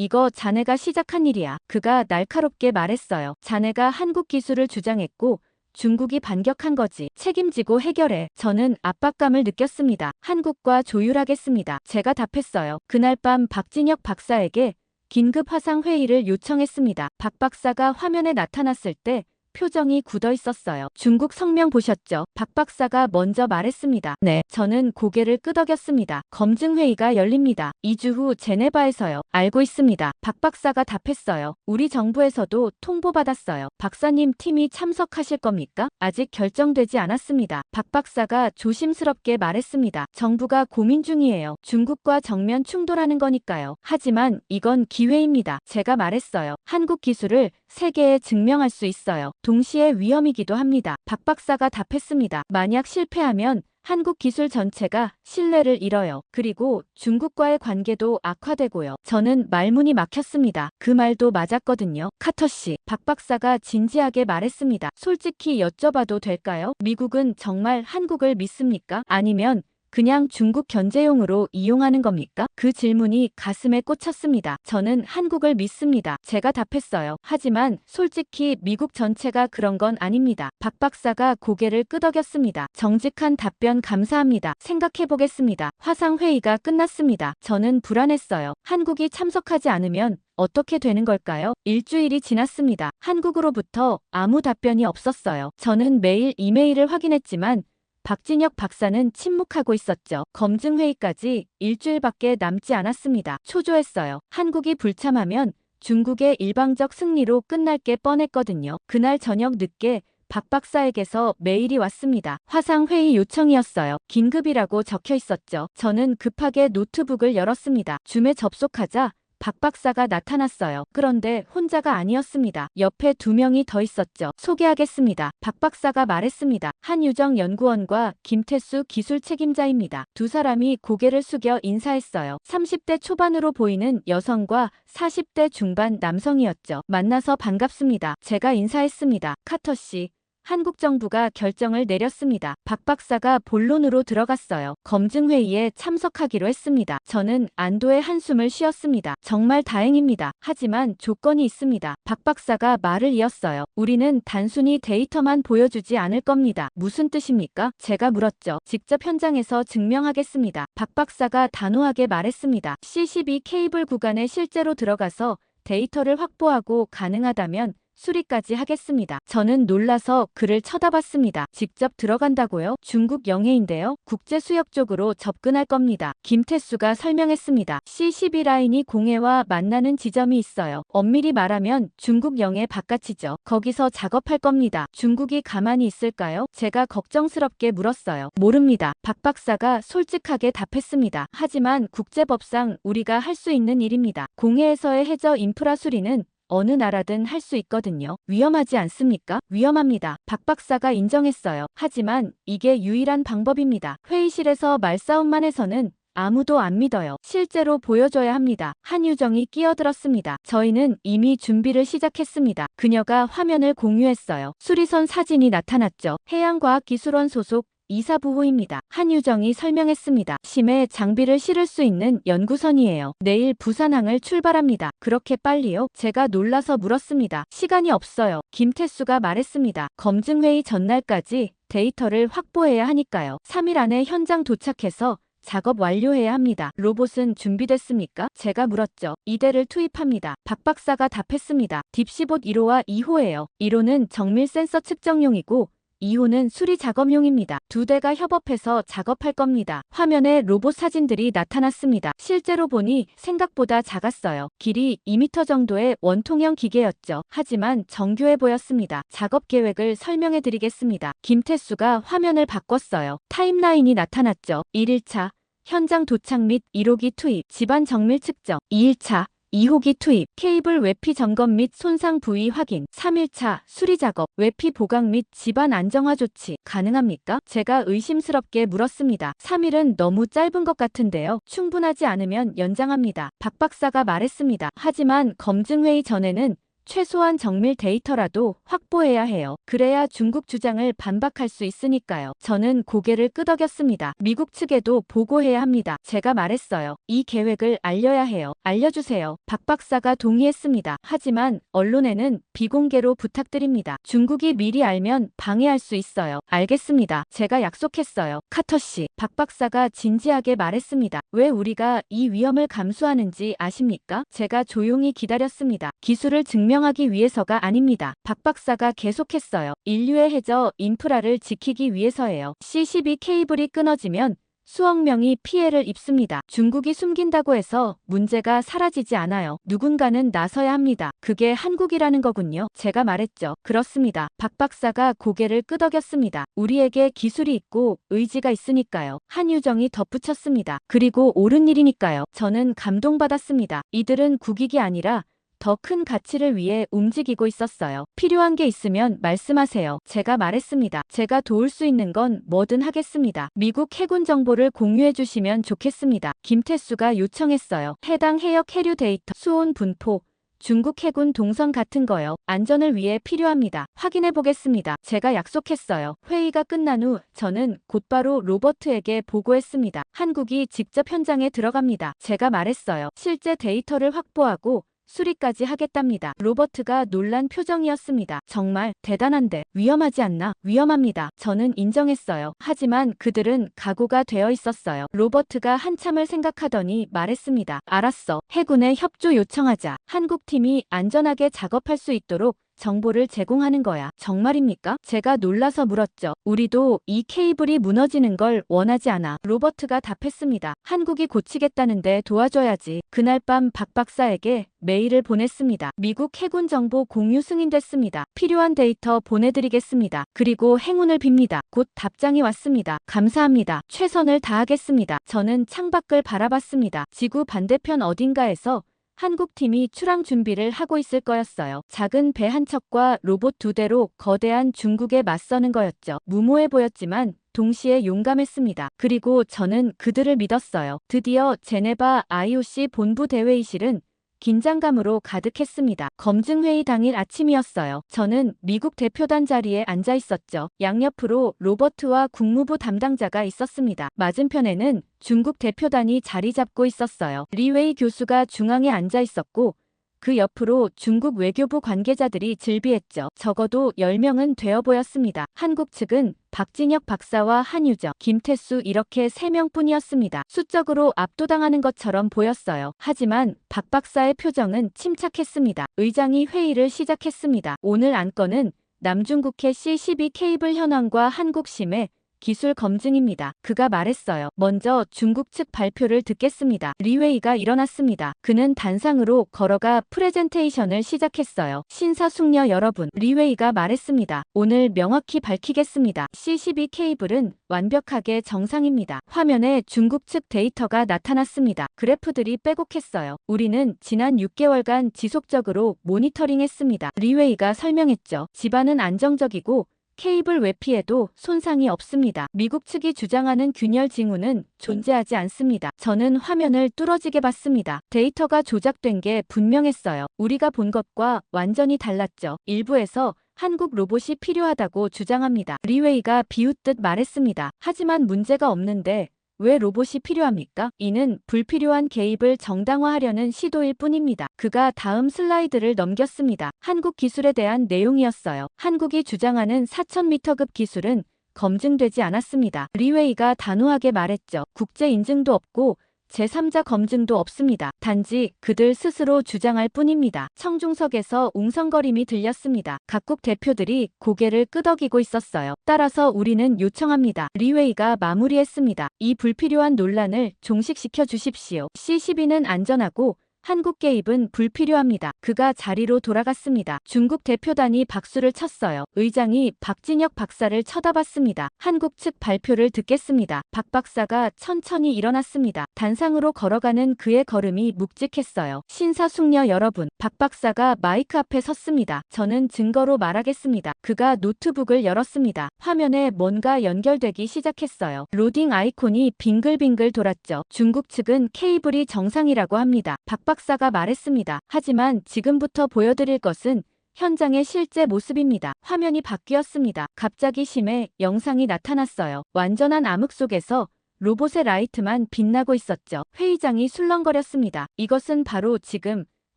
A: 이거 자네가 시작한 일이야. 그가 날카롭게 말했어요. 자네가 한국 기술을 주장했고 중국이 반격한 거지. 책임지고 해결해. 저는 압박감을 느꼈습니다. 한국과 조율하겠습니다. 제가 답했어요. 그날 밤 박진혁 박사에게 긴급 화상 회의를 요청했습니다. 박 박사가 화면에 나타났을 때 표정이 굳어 있었어요. 중국 성명 보셨죠? 박 박사가 먼저 말했습니다. 네. 저는 고개를 끄덕였습니다. 검증회의가 열립니다. 2주 후 제네바에서요. 알고 있습니다. 박 박사가 답했어요. 우리 정부에서도 통보받았어요. 박사님 팀이 참석하실 겁니까? 아직 결정되지 않았습니다. 박 박사가 조심스럽게 말했습니다. 정부가 고민 중이에요. 중국과 정면 충돌하는 거니까요. 하지만 이건 기회입니다. 제가 말했어요. 한국 기술을 세계에 증명할 수 있어요. 동시에 위험이기도 합니다. 박 박사가 답했습니다. 만약 실패하면 한국 기술 전체가 신뢰를 잃어요. 그리고 중국과의 관계도 악화되고요. 저는 말문이 막혔습니다. 그 말도 맞았거든요. 카터 씨, 박 박사가 진지하게 말했습니다. 솔직히 여쭤봐도 될까요? 미국은 정말 한국을 믿습니까? 아니면 그냥 중국 견제용으로 이용하는 겁니까? 그 질문이 가슴에 꽂혔습니다. 저는 한국을 믿습니다. 제가 답했어요. 하지만 솔직히 미국 전체가 그런 건 아닙니다. 박 박사가 고개를 끄덕였습니다. 정직한 답변 감사합니다. 생각해보겠습니다. 화상회의가 끝났습니다. 저는 불안했어요. 한국이 참석하지 않으면 어떻게 되는 걸까요? 일주일이 지났습니다. 한국으로부터 아무 답변이 없었어요. 저는 매일 이메일을 확인했지만 박진혁 박사는 침묵하고 있었죠. 검증회의까지 일주일밖에 남지 않았습니다. 초조했어요. 한국이 불참하면 중국의 일방적 승리로 끝날 게 뻔했거든요. 그날 저녁 늦게 박 박사에게서 메일이 왔습니다. 화상회의 요청이었어요. 긴급이라고 적혀 있었죠. 저는 급하게 노트북을 열었습니다. 줌에 접속하자 박 박사가 나타났어요. 그런데 혼자가 아니었습니다. 옆에 2명이 더 있었죠. 소개하겠습니다. 박 박사가 말했습니다. 한유정 연구원과 김태수 기술 책임자입니다. 두 사람이 고개를 숙여 인사했어요. 30대 초반으로 보이는 여성과 40대 중반 남성이었죠. 만나서 반갑습니다. 제가 인사했습니다. 카터 씨. 한국 정부가 결정을 내렸습니다. 박 박사가 본론으로 들어갔어요. 검증회의에 참석하기로 했습니다. 저는 안도의 한숨을 쉬었습니다. 정말 다행입니다. 하지만 조건이 있습니다. 박 박사가 말을 이었어요. 우리는 단순히 데이터만 보여주지 않을 겁니다. 무슨 뜻입니까? 제가 물었죠. 직접 현장에서 증명하겠습니다. 박 박사가 단호하게 말했습니다. C12 케이블 구간에 실제로 들어가서 데이터를 확보하고 가능하다면 수리까지 하겠습니다. 저는 놀라서 그를 쳐다봤습니다. 직접 들어간다고요? 중국 영해인데요. 국제수역 쪽으로 접근할 겁니다. 김태수가 설명했습니다. C12 라인이 공해와 만나는 지점이 있어요. 엄밀히 말하면 중국 영해 바깥이죠. 거기서 작업할 겁니다. 중국이 가만히 있을까요? 제가 걱정스럽게 물었어요. 모릅니다. 박 박사가 솔직하게 답했습니다. 하지만 국제법상 우리가 할 수 있는 일입니다. 공해에서의 해저 인프라 수리는 어느 나라든 할 수 있거든요. 위험하지 않습니까? 위험합니다. 박 박사가 인정했어요. 하지만 이게 유일한 방법입니다. 회의실에서 말싸움만 해서는 아무도 안 믿어요. 실제로 보여줘야 합니다. 한유정이 끼어들었습니다. 저희는 이미 준비를 시작했습니다. 그녀가 화면을 공유했어요. 수리선 사진이 나타났죠. 해양과학기술원 소속 이사부호입니다. 한유정이 설명했습니다. 심해 장비를 실을 수 있는 연구선이에요. 내일 부산항을 출발합니다. 그렇게 빨리요? 제가 놀라서 물었습니다. 시간이 없어요. 김태수가 말했습니다. 검증회의 전날까지 데이터를 확보해야 하니까요. 3일 안에 현장 도착해서 작업 완료해야 합니다. 로봇은 준비됐습니까? 제가 물었죠. 2대를 투입합니다. 박 박사가 답했습니다. 딥시봇 1호와 2호예요. 1호는 정밀 센서 측정용이고 2호는 수리 작업용입니다. 2대가 협업해서 작업할 겁니다. 화면에 로봇 사진들이 나타났습니다. 실제로 보니 생각보다 작았어요. 길이 2m 정도의 원통형 기계였죠. 하지만 정교해 보였습니다. 작업 계획을 설명해 드리겠습니다. 김태수가 화면을 바꿨어요. 타임라인이 나타났죠. 1일차 현장 도착 및 1호기 투입, 집안 정밀 측정. 2일차 2호기 투입, 케이블 외피 점검 및 손상 부위 확인. 3일차 수리 작업, 외피 보강 및 집안 안정화 조치 가능합니까? 제가 의심스럽게 물었습니다. 3일은 너무 짧은 것 같은데요. 충분하지 않으면 연장합니다. 박 박사가 말했습니다. 하지만 검증회의 전에는 최소한 정밀 데이터라도 확보해야 해요. 그래야 중국 주장을 반박할 수 있으니까요. 저는 고개를 끄덕였습니다. 미국 측에도 보고해야 합니다. 제가 말했어요. 이 계획을 알려야 해요. 알려주세요. 박 박사가 동의했습니다. 하지만 언론에는 비공개로 부탁드립니다. 중국이 미리 알면 방해할 수 있어요. 알겠습니다. 제가 약속했어요. 카터 씨, 박 박사가 진지하게 말했습니다. 왜 우리가 이 위험을 감수하는지 아십니까? 제가 조용히 기다렸습니다. 기술을 증명하기 위해서가 아닙니다. 박 박사가 계속했어요. 인류의 해저 인프라를 지키기 위해서예요. C12 케이블이 끊어지면 수억 명이 피해를 입습니다. 중국이 숨긴다고 해서 문제가 사라지지 않아요. 누군가는 나서야 합니다. 그게 한국이라는 거군요. 제가 말했죠. 그렇습니다. 박 박사가 고개를 끄덕였습니다. 우리에게 기술이 있고 의지가 있으니까요. 한유정이 덧붙였습니다. 그리고 옳은 일이니까요. 저는 감동받았습니다. 이들은 국익이 아니라 더 큰 가치를 위해 움직이고 있었어요. 필요한 게 있으면 말씀하세요. 제가 말했습니다. 제가 도울 수 있는 건 뭐든 하겠습니다. 미국 해군 정보를 공유해 주시면 좋겠습니다. 김태수가 요청했어요. 해당 해역 해류 데이터, 수온 분포, 중국 해군 동선 같은 거요. 안전을 위해 필요합니다. 확인해 보겠습니다. 제가 약속했어요. 회의가 끝난 후 저는 곧바로 로버트에게 보고했습니다. 한국이 직접 현장에 들어갑니다. 제가 말했어요. 실제 데이터를 확보하고 수리까지 하겠답니다. 로버트가 놀란 표정이었습니다. 정말 대단한데 위험하지 않나? 위험합니다. 저는 인정했어요. 하지만 그들은 각오가 되어 있었어요. 로버트가 한참을 생각하더니 말했습니다. 알았어. 해군에 협조 요청하자. 한국팀이 안전하게 작업할 수 있도록 정보를 제공하는 거야. 정말입니까? 제가 놀라서 물었죠. 우리도 이 케이블이 무너지는 걸 원하지 않아. 로버트가 답했습니다. 한국이 고치겠다는데 도와줘야지. 그날 밤 박 박사에게 메일을 보냈습니다. 미국 해군 정보 공유 승인됐습니다. 필요한 데이터 보내드리겠습니다. 그리고 행운을 빕니다. 곧 답장이 왔습니다. 감사합니다. 최선을 다하겠습니다. 저는 창밖을 바라봤습니다. 지구 반대편 어딘가에서 한국팀이 출항 준비를 하고 있을 거였어요. 작은 배 한 척과 로봇 2대로 거대한 중국에 맞서는 거였죠. 무모해 보였지만 동시에 용감했습니다. 그리고 저는 그들을 믿었어요. 드디어 제네바 IOC 본부 대회의실은 긴장감으로 가득했습니다. 검증회의 당일 아침이었어요. 저는 미국 대표단 자리에 앉아 있었죠. 양옆으로 로버트와 국무부 담당자가 있었습니다. 맞은편에는 중국 대표단이 자리 잡고 있었어요. 리웨이 교수가 중앙에 앉아 있었고 그 옆으로 중국 외교부 관계자들이 즐비했죠. 적어도 10명은 되어 보였습니다. 한국 측은 박진혁 박사와 한유정, 김태수 이렇게 3명뿐이었습니다. 수적으로 압도당하는 것처럼 보였어요. 하지만 박 박사의 표정은 침착했습니다. 의장이 회의를 시작했습니다. 오늘 안건은 남중국해 C-12 케이블 현황과 한국심의 기술 검증입니다. 그가 말했어요. 먼저 중국 측 발표를 듣겠습니다. 리웨이가 일어났습니다. 그는 단상으로 걸어가 프레젠테이션을 시작했어요. 신사숙녀 여러분, 리웨이가 말했습니다. 오늘 명확히 밝히겠습니다. C-12 케이블은 완벽하게 정상입니다. 화면에 중국 측 데이터가 나타났습니다. 그래프들이 빼곡했어요. 우리는 지난 6개월간 지속적으로 모니터링했습니다. 리웨이가 설명했죠. 집안은 안정적이고 케이블 외피에도 손상이 없습니다. 미국 측이 주장하는 균열 징후는 존재하지 않습니다. 저는 화면을 뚫어지게 봤습니다. 데이터가 조작된 게 분명했어요. 우리가 본 것과 완전히 달랐죠. 일부에서 한국 로봇이 필요하다고 주장합니다. 리웨이가 비웃듯 말했습니다. 하지만 문제가 없는데 왜 로봇이 필요합니까? 이는 불필요한 개입을 정당화하려는 시도일 뿐입니다. 그가 다음 슬라이드를 넘겼습니다. 한국 기술에 대한 내용이었어요. 한국이 주장하는 4000m급 기술은 검증되지 않았습니다. 리웨이가 단호하게 말했죠. 국제 인증도 없고 제3자 검증도 없습니다. 단지 그들 스스로 주장할 뿐입니다. 청중석에서 웅성거림이 들렸습니다. 각국 대표들이 고개를 끄덕이고 있었어요. 따라서 우리는 요청합니다. 리웨이가 마무리했습니다. 이 불필요한 논란을 종식시켜 주십시오. C-12는 안전하고 한국 개입은 불필요합니다. 그가 자리로 돌아갔습니다. 중국 대표단이 박수를 쳤어요. 의장이 박진혁 박사를 쳐다봤습니다. 한국 측 발표를 듣겠습니다. 박 박사가 천천히 일어났습니다. 단상으로 걸어가는 그의 걸음이 묵직했어요. 신사숙녀 여러분, 박 박사가 마이크 앞에 섰습니다. 저는 증거로 말하겠습니다. 그가 노트북을 열었습니다. 화면에 뭔가 연결되기 시작했어요. 로딩 아이콘이 빙글빙글 돌았죠. 중국 측은 케이블이 정상이라고 합니다. 박 박사가 말했습니다. 하지만 지금부터 보여드릴 것은 현장의 실제 모습입니다. 화면이 바뀌었습니다. 갑자기 심해 영상이 나타났어요. 완전한 암흑 속에서 로봇의 라이트만 빛나고 있었죠. 회의장이 술렁거렸습니다. 이것은 바로 지금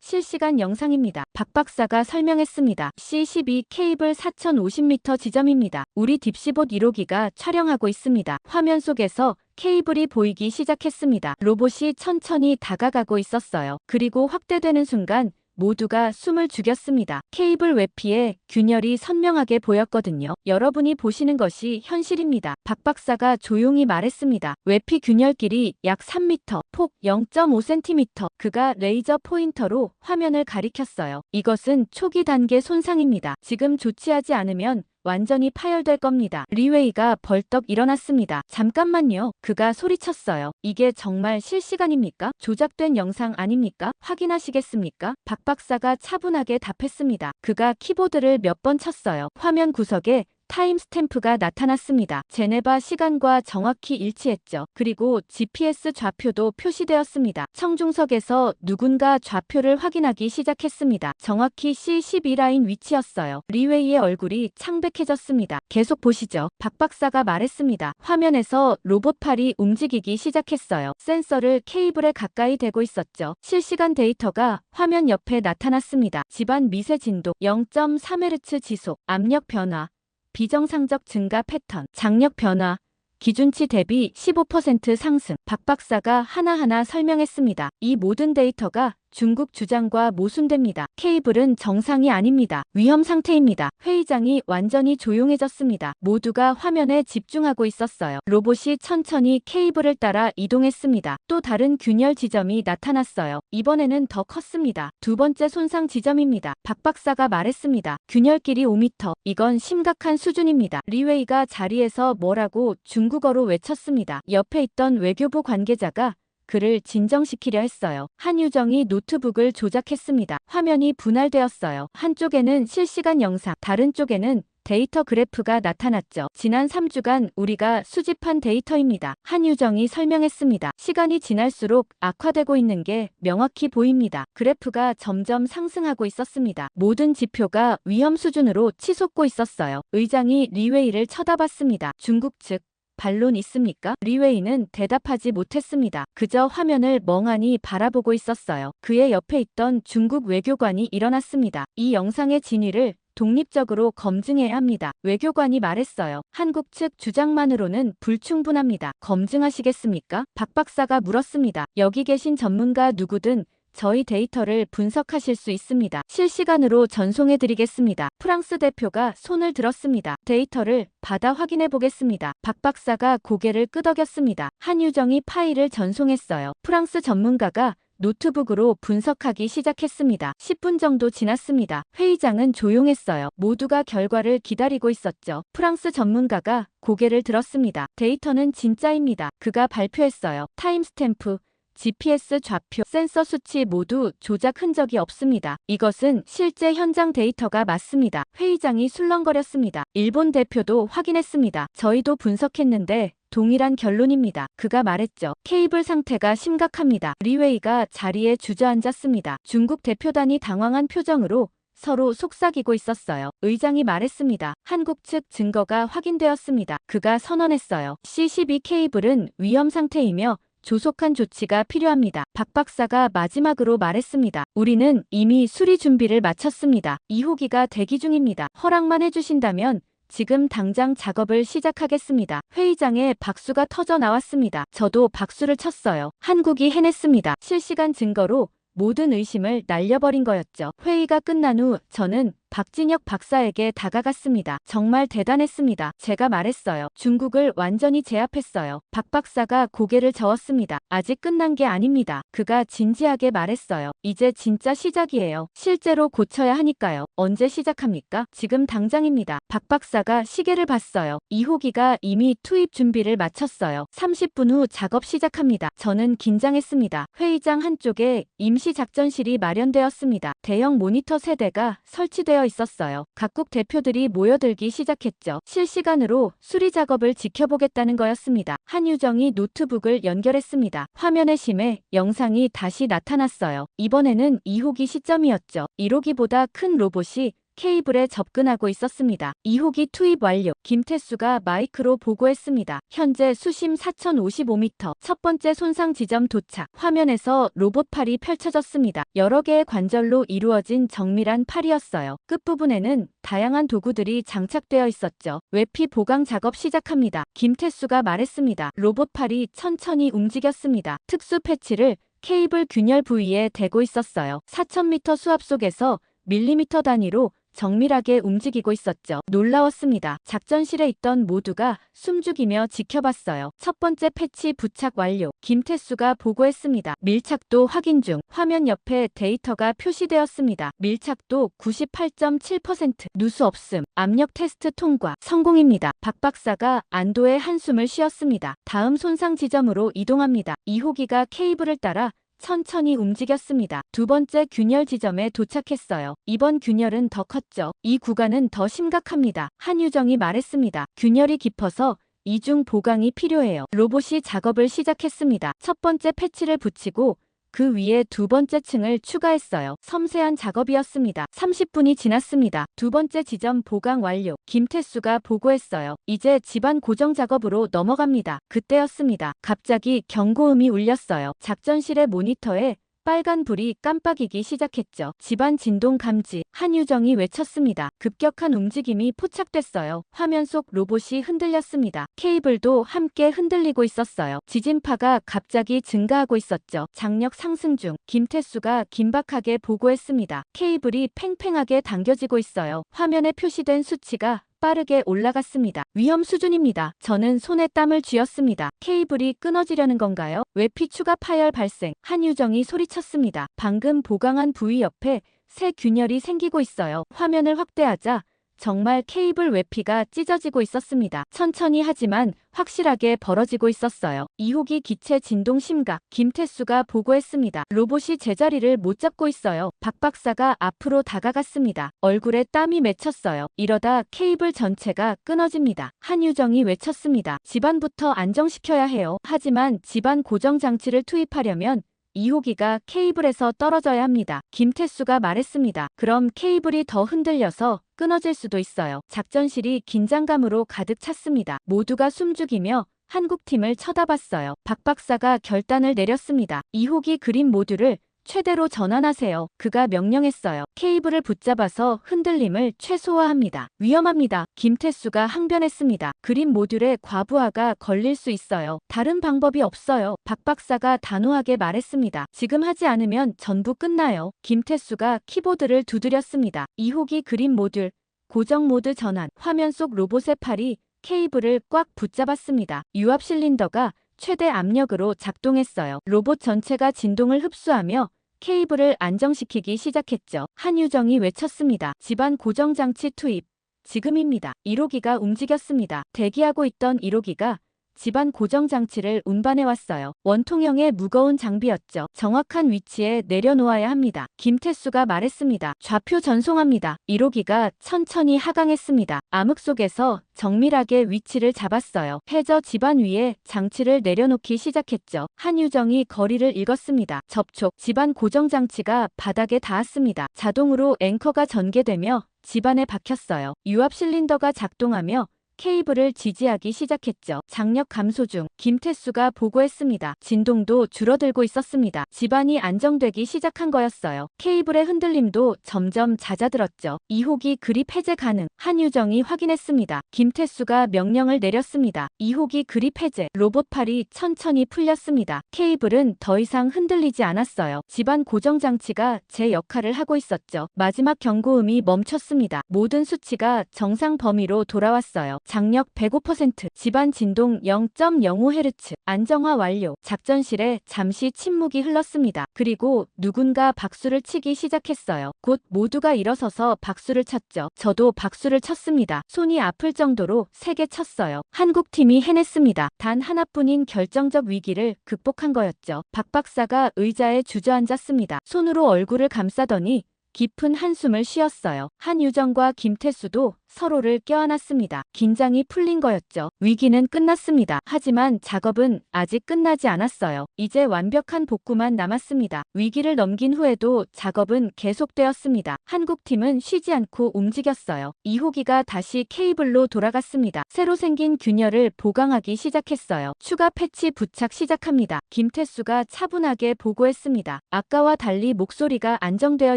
A: 실시간 영상입니다. 박 박사가 설명했습니다. C-12 케이블 4050m 지점입니다. 우리 딥시봇 1호기가 촬영하고 있습니다. 화면 속에서 케이블이 보이기 시작했습니다. 로봇이 천천히 다가가고 있었어요. 그리고 확대되는 순간 모두가 숨을 죽였습니다. 케이블 외피에 균열이 선명하게 보였거든요. 여러분이 보시는 것이 현실입니다. 박 박사가 조용히 말했습니다. 외피 균열길이 약 3m, 폭 0.5cm. 그가 레이저 포인터로 화면을 가리켰어요. 이것은 초기 단계 손상입니다. 지금 조치하지 않으면 완전히 파열될 겁니다. 리웨이가 벌떡 일어났습니다. 잠깐만요. 그가 소리쳤어요. 이게 정말 실시간입니까? 조작된 영상 아닙니까? 확인하시겠습니까? 박 박사가 차분하게 답했습니다. 그가 키보드를 몇 번 쳤어요. 화면 구석에 타임스탬프가 나타났습니다. 제네바 시간과 정확히 일치했죠. 그리고 GPS 좌표도 표시되었습니다. 청중석에서 누군가 좌표를 확인하기 시작했습니다. 정확히 C12라인 위치였어요. 리웨이의 얼굴이 창백해졌습니다. 계속 보시죠. 박 박사가 말했습니다. 화면에서 로봇팔이 움직이기 시작했어요. 센서를 케이블에 가까이 대고 있었죠. 실시간 데이터가 화면 옆에 나타났습니다. 집안 미세 진동, 0.3Hz 지속, 압력 변화, 비정상적 증가 패턴, 장력 변화, 기준치 대비 15% 상승. 박 박사가 하나하나 설명했습니다. 이 모든 데이터가 중국 주장과 모순됩니다. 케이블은 정상이 아닙니다. 위험 상태입니다. 회의장이 완전히 조용해졌습니다. 모두가 화면에 집중하고 있었어요. 로봇이 천천히 케이블을 따라 이동했습니다. 또 다른 균열 지점이 나타났어요. 이번에는 더 컸습니다. 두 번째 손상 지점입니다. 박 박사가 말했습니다. 균열길이 5m. 이건 심각한 수준입니다. 리웨이가 자리에서 뭐라고 중국어로 외쳤습니다. 옆에 있던 외교부 관계자가 그를 진정시키려 했어요. 한유정이 노트북을 조작했습니다. 화면이 분할되었어요. 한쪽에는 실시간 영상, 다른 쪽에는 데이터 그래프가 나타났죠. 지난 3주간 우리가 수집한 데이터입니다. 한유정이 설명했습니다. 시간이 지날수록 악화되고 있는 게 명확히 보입니다. 그래프가 점점 상승하고 있었습니다. 모든 지표가 위험 수준으로 치솟고 있었어요. 의장이 리웨이를 쳐다봤습니다. 중국 측 반론 있습니까? 리웨이는 대답하지 못했습니다. 그저 화면을 멍하니 바라보고 있었어요. 그의 옆에 있던 중국 외교관이 일어났습니다. 이 영상의 진위를 독립적으로 검증해야 합니다. 외교관이 말했어요. 한국 측 주장만으로는 불충분합니다. 검증하시겠습니까? 박 박사가 물었습니다. 여기 계신 전문가 누구든 저희 데이터를 분석하실 수 있습니다. 실시간으로 전송해드리겠습니다. 프랑스 대표가 손을 들었습니다. 데이터를 받아 확인해 보겠습니다. 박 박사가 고개를 끄덕였습니다. 한유정이 파일을 전송했어요. 프랑스 전문가가 노트북으로 분석하기 시작했습니다. 10분 정도 지났습니다. 회의장은 조용했어요. 모두가 결과를 기다리고 있었죠. 프랑스 전문가가 고개를 들었습니다. 데이터는 진짜입니다. 그가 발표했어요. 타임스탬프, GPS 좌표, 센서 수치 모두 조작 흔적이 없습니다. 이것은 실제 현장 데이터가 맞습니다. 회의장이 술렁거렸습니다. 일본 대표도 확인했습니다. 저희도 분석했는데 동일한 결론입니다. 그가 말했죠. 케이블 상태가 심각합니다. 리웨이가 자리에 주저앉았습니다. 중국 대표단이 당황한 표정으로 서로 속삭이고 있었어요. 의장이 말했습니다. 한국 측 증거가 확인되었습니다. 그가 선언했어요. C12 케이블은 위험 상태이며 조속한 조치가 필요합니다. 박 박사가 마지막으로 말했습니다. 우리는 이미 수리 준비를 마쳤습니다. 2호기가 대기 중입니다. 허락만 해주신다면 지금 당장 작업을 시작하겠습니다. 회의장에 박수가 터져 나왔습니다. 저도 박수를 쳤어요. 한국이 해냈습니다. 실시간 증거로 모든 의심을 날려버린 거였죠. 회의가 끝난 후 저는 박진혁 박사에게 다가갔습니다. 정말 대단했습니다. 제가 말했어요. 중국을 완전히 제압했어요. 박 박사가 고개를 저었습니다. 아직 끝난 게 아닙니다. 그가 진지하게 말했어요. 이제 진짜 시작이에요. 실제로 고쳐야 하니까요. 언제 시작합니까? 지금 당장입니다. 박 박사가 시계를 봤어요. 2호기가 이미 투입 준비를 마쳤어요. 30분 후 작업 시작합니다. 저는 긴장했습니다. 회의장 한쪽에 임시 작전실이 마련되었습니다. 대형 모니터 세대가 설치되어 있었어요. 각국 대표들이 모여들기 시작했죠. 실시간으로 수리 작업을 지켜보겠다는 거였습니다. 한유정이 노트북을 연결했습니다. 화면에 심해 영상이 다시 나타났어요. 이번에는 2호기 시점이었죠. 1호기보다 큰 로봇이 케이블에 접근하고 있었습니다. 2호기 투입 완료. 김태수가 마이크로 보고했습니다. 현재 수심 4055m. 첫 번째 손상 지점 도착. 화면에서 로봇팔이 펼쳐졌습니다. 여러 개의 관절로 이루어진 정밀한 팔이었어요. 끝부분에는 다양한 도구들이 장착되어 있었죠. 외피 보강 작업 시작합니다. 김태수가 말했습니다. 로봇팔이 천천히 움직였습니다. 특수 패치를 케이블 균열 부위에 대고 있었어요. 4000m 수압 속에서 밀리미터 단위로 정밀하게 움직이고 있었죠. 놀라웠습니다. 작전실에 있던 모두가 숨죽이며 지켜봤어요. 첫 번째 패치 부착 완료. 김태수가 보고했습니다. 밀착도 확인 중. 화면 옆에 데이터가 표시되었습니다. 밀착도 98.7%. 누수 없음. 압력 테스트 통과. 성공입니다. 박 박사가 안도의 한숨을 쉬었습니다. 다음 손상 지점으로 이동합니다. 2호기가 케이블을 따라 천천히 움직였습니다. 두 번째 균열 지점에 도착했어요. 이번 균열은 더 컸죠. 이 구간은 더 심각합니다. 한유정이 말했습니다. 균열이 깊어서 이중 보강이 필요해요. 로봇이 작업을 시작했습니다. 첫 번째 패치를 붙이고 그 위에 두 번째 층을 추가했어요. 섬세한 작업이었습니다. 30분이 지났습니다. 두 번째 지점 보강 완료. 김태수가 보고했어요. 이제 집안 고정 작업으로 넘어갑니다. 그때였습니다. 갑자기 경고음이 울렸어요. 작전실의 모니터에 빨간 불이 깜빡이기 시작했죠. 집안 진동 감지. 한유정이 외쳤습니다. 급격한 움직임이 포착됐어요. 화면 속 로봇이 흔들렸습니다. 케이블도 함께 흔들리고 있었어요. 지진파가 갑자기 증가하고 있었죠. 장력 상승 중. 김태수가 긴박하게 보고했습니다. 케이블이 팽팽하게 당겨지고 있어요. 화면에 표시된 수치가 빠르게 올라갔습니다. 위험 수준입니다. 저는 손에 땀을 쥐었습니다. 케이블이 끊어지려는 건가요? 외피 추가 파열 발생. 한유정이 소리쳤습니다. 방금 보강한 부위 옆에 새 균열이 생기고 있어요. 화면을 확대하자 정말 케이블 외피가 찢어지고 있었습니다. 천천히 하지만 확실하게 벌어지고 있었어요. 2호기 기체 진동 심각. 김태수가 보고했습니다. 로봇이 제자리를 못 잡고 있어요. 박 박사가 앞으로 다가갔습니다. 얼굴에 땀이 맺혔어요. 이러다 케이블 전체가 끊어집니다. 한유정이 외쳤습니다. 집안부터 안정시켜야 해요. 하지만 집안 고정 장치를 투입하려면 2호기가 케이블에서 떨어져야 합니다. 김태수가 말했습니다. 그럼 케이블이 더 흔들려서 끊어질 수도 있어요. 작전실이 긴장감으로 가득 찼습니다. 모두가 숨죽이며 한국팀을 쳐다봤어요. 박 박사가 결단을 내렸습니다. 2호기 그림 모듈을 최대로 전환하세요. 그가 명령했어요. 케이블을 붙잡아서 흔들림을 최소화합니다. 위험합니다. 김태수가 항변했습니다. 그림 모듈에 과부하가 걸릴 수 있어요. 다른 방법이 없어요. 박 박사가 단호하게 말했습니다. 지금 하지 않으면 전부 끝나요. 김태수가 키보드를 두드렸습니다. 2호기 그림 모듈 고정 모드 전환. 화면 속 로봇의 팔이 케이블을 꽉 붙잡았습니다. 유압 실린더가 최대 압력으로 작동했어요. 로봇 전체가 진동을 흡수하며 케이블을 안정시키기 시작했죠. 한유정이 외쳤습니다. 집안 고정장치 투입. 지금입니다. 1호기가 움직였습니다. 대기하고 있던 1호기가 집안 고정장치를 운반해왔어요. 원통형의 무거운 장비였죠. 정확한 위치에 내려놓아야 합니다. 김태수가 말했습니다. 좌표 전송합니다. 1호기가 천천히 하강했습니다. 암흑 속에서 정밀하게 위치를 잡았어요. 해저 집안 위에 장치를 내려놓기 시작했죠. 한유정이 거리를 읽었습니다. 접촉. 집안 고정장치가 바닥에 닿았습니다. 자동으로 앵커가 전개되며 집안에 박혔어요. 유압 실린더가 작동하며 케이블을 지지하기 시작했죠. 장력 감소 중. 김태수가 보고했습니다. 진동도 줄어들고 있었습니다. 집안이 안정되기 시작한 거였어요. 케이블의 흔들림도 점점 잦아들었죠. 2호기 그립 해제 가능. 한유정이 확인했습니다. 김태수가 명령을 내렸습니다. 2호기 그립 해제. 로봇팔이 천천히 풀렸습니다. 케이블은 더 이상 흔들리지 않았어요. 집안 고정장치가 제 역할을 하고 있었죠. 마지막 경고음이 멈췄습니다. 모든 수치가 정상 범위로 돌아왔어요. 장력 105%, 집안 진동 0.05Hz, 안정화 완료. 작전실에 잠시 침묵이 흘렀습니다. 그리고 누군가 박수를 치기 시작했어요. 곧 모두가 일어서서 박수를 쳤죠. 저도 박수를 쳤습니다. 손이 아플 정도로 세게 쳤어요. 한국팀이 해냈습니다. 단 하나뿐인 결정적 위기를 극복한 거였죠. 박 박사가 의자에 주저앉았습니다. 손으로 얼굴을 감싸더니 깊은 한숨을 쉬었어요. 한유정과 김태수도 서로를 껴안았습니다. 긴장이 풀린 거였죠. 위기는 끝났습니다. 하지만 작업은 아직 끝나지 않았어요. 이제 완벽한 복구만 남았습니다. 위기를 넘긴 후에도 작업은 계속되었습니다. 한국팀은 쉬지 않고 움직였어요. 2호기가 다시 케이블로 돌아갔습니다. 새로 생긴 균열을 보강하기 시작했어요. 추가 패치 부착 시작합니다. 김태수가 차분하게 보고했습니다. 아까와 달리 목소리가 안정되어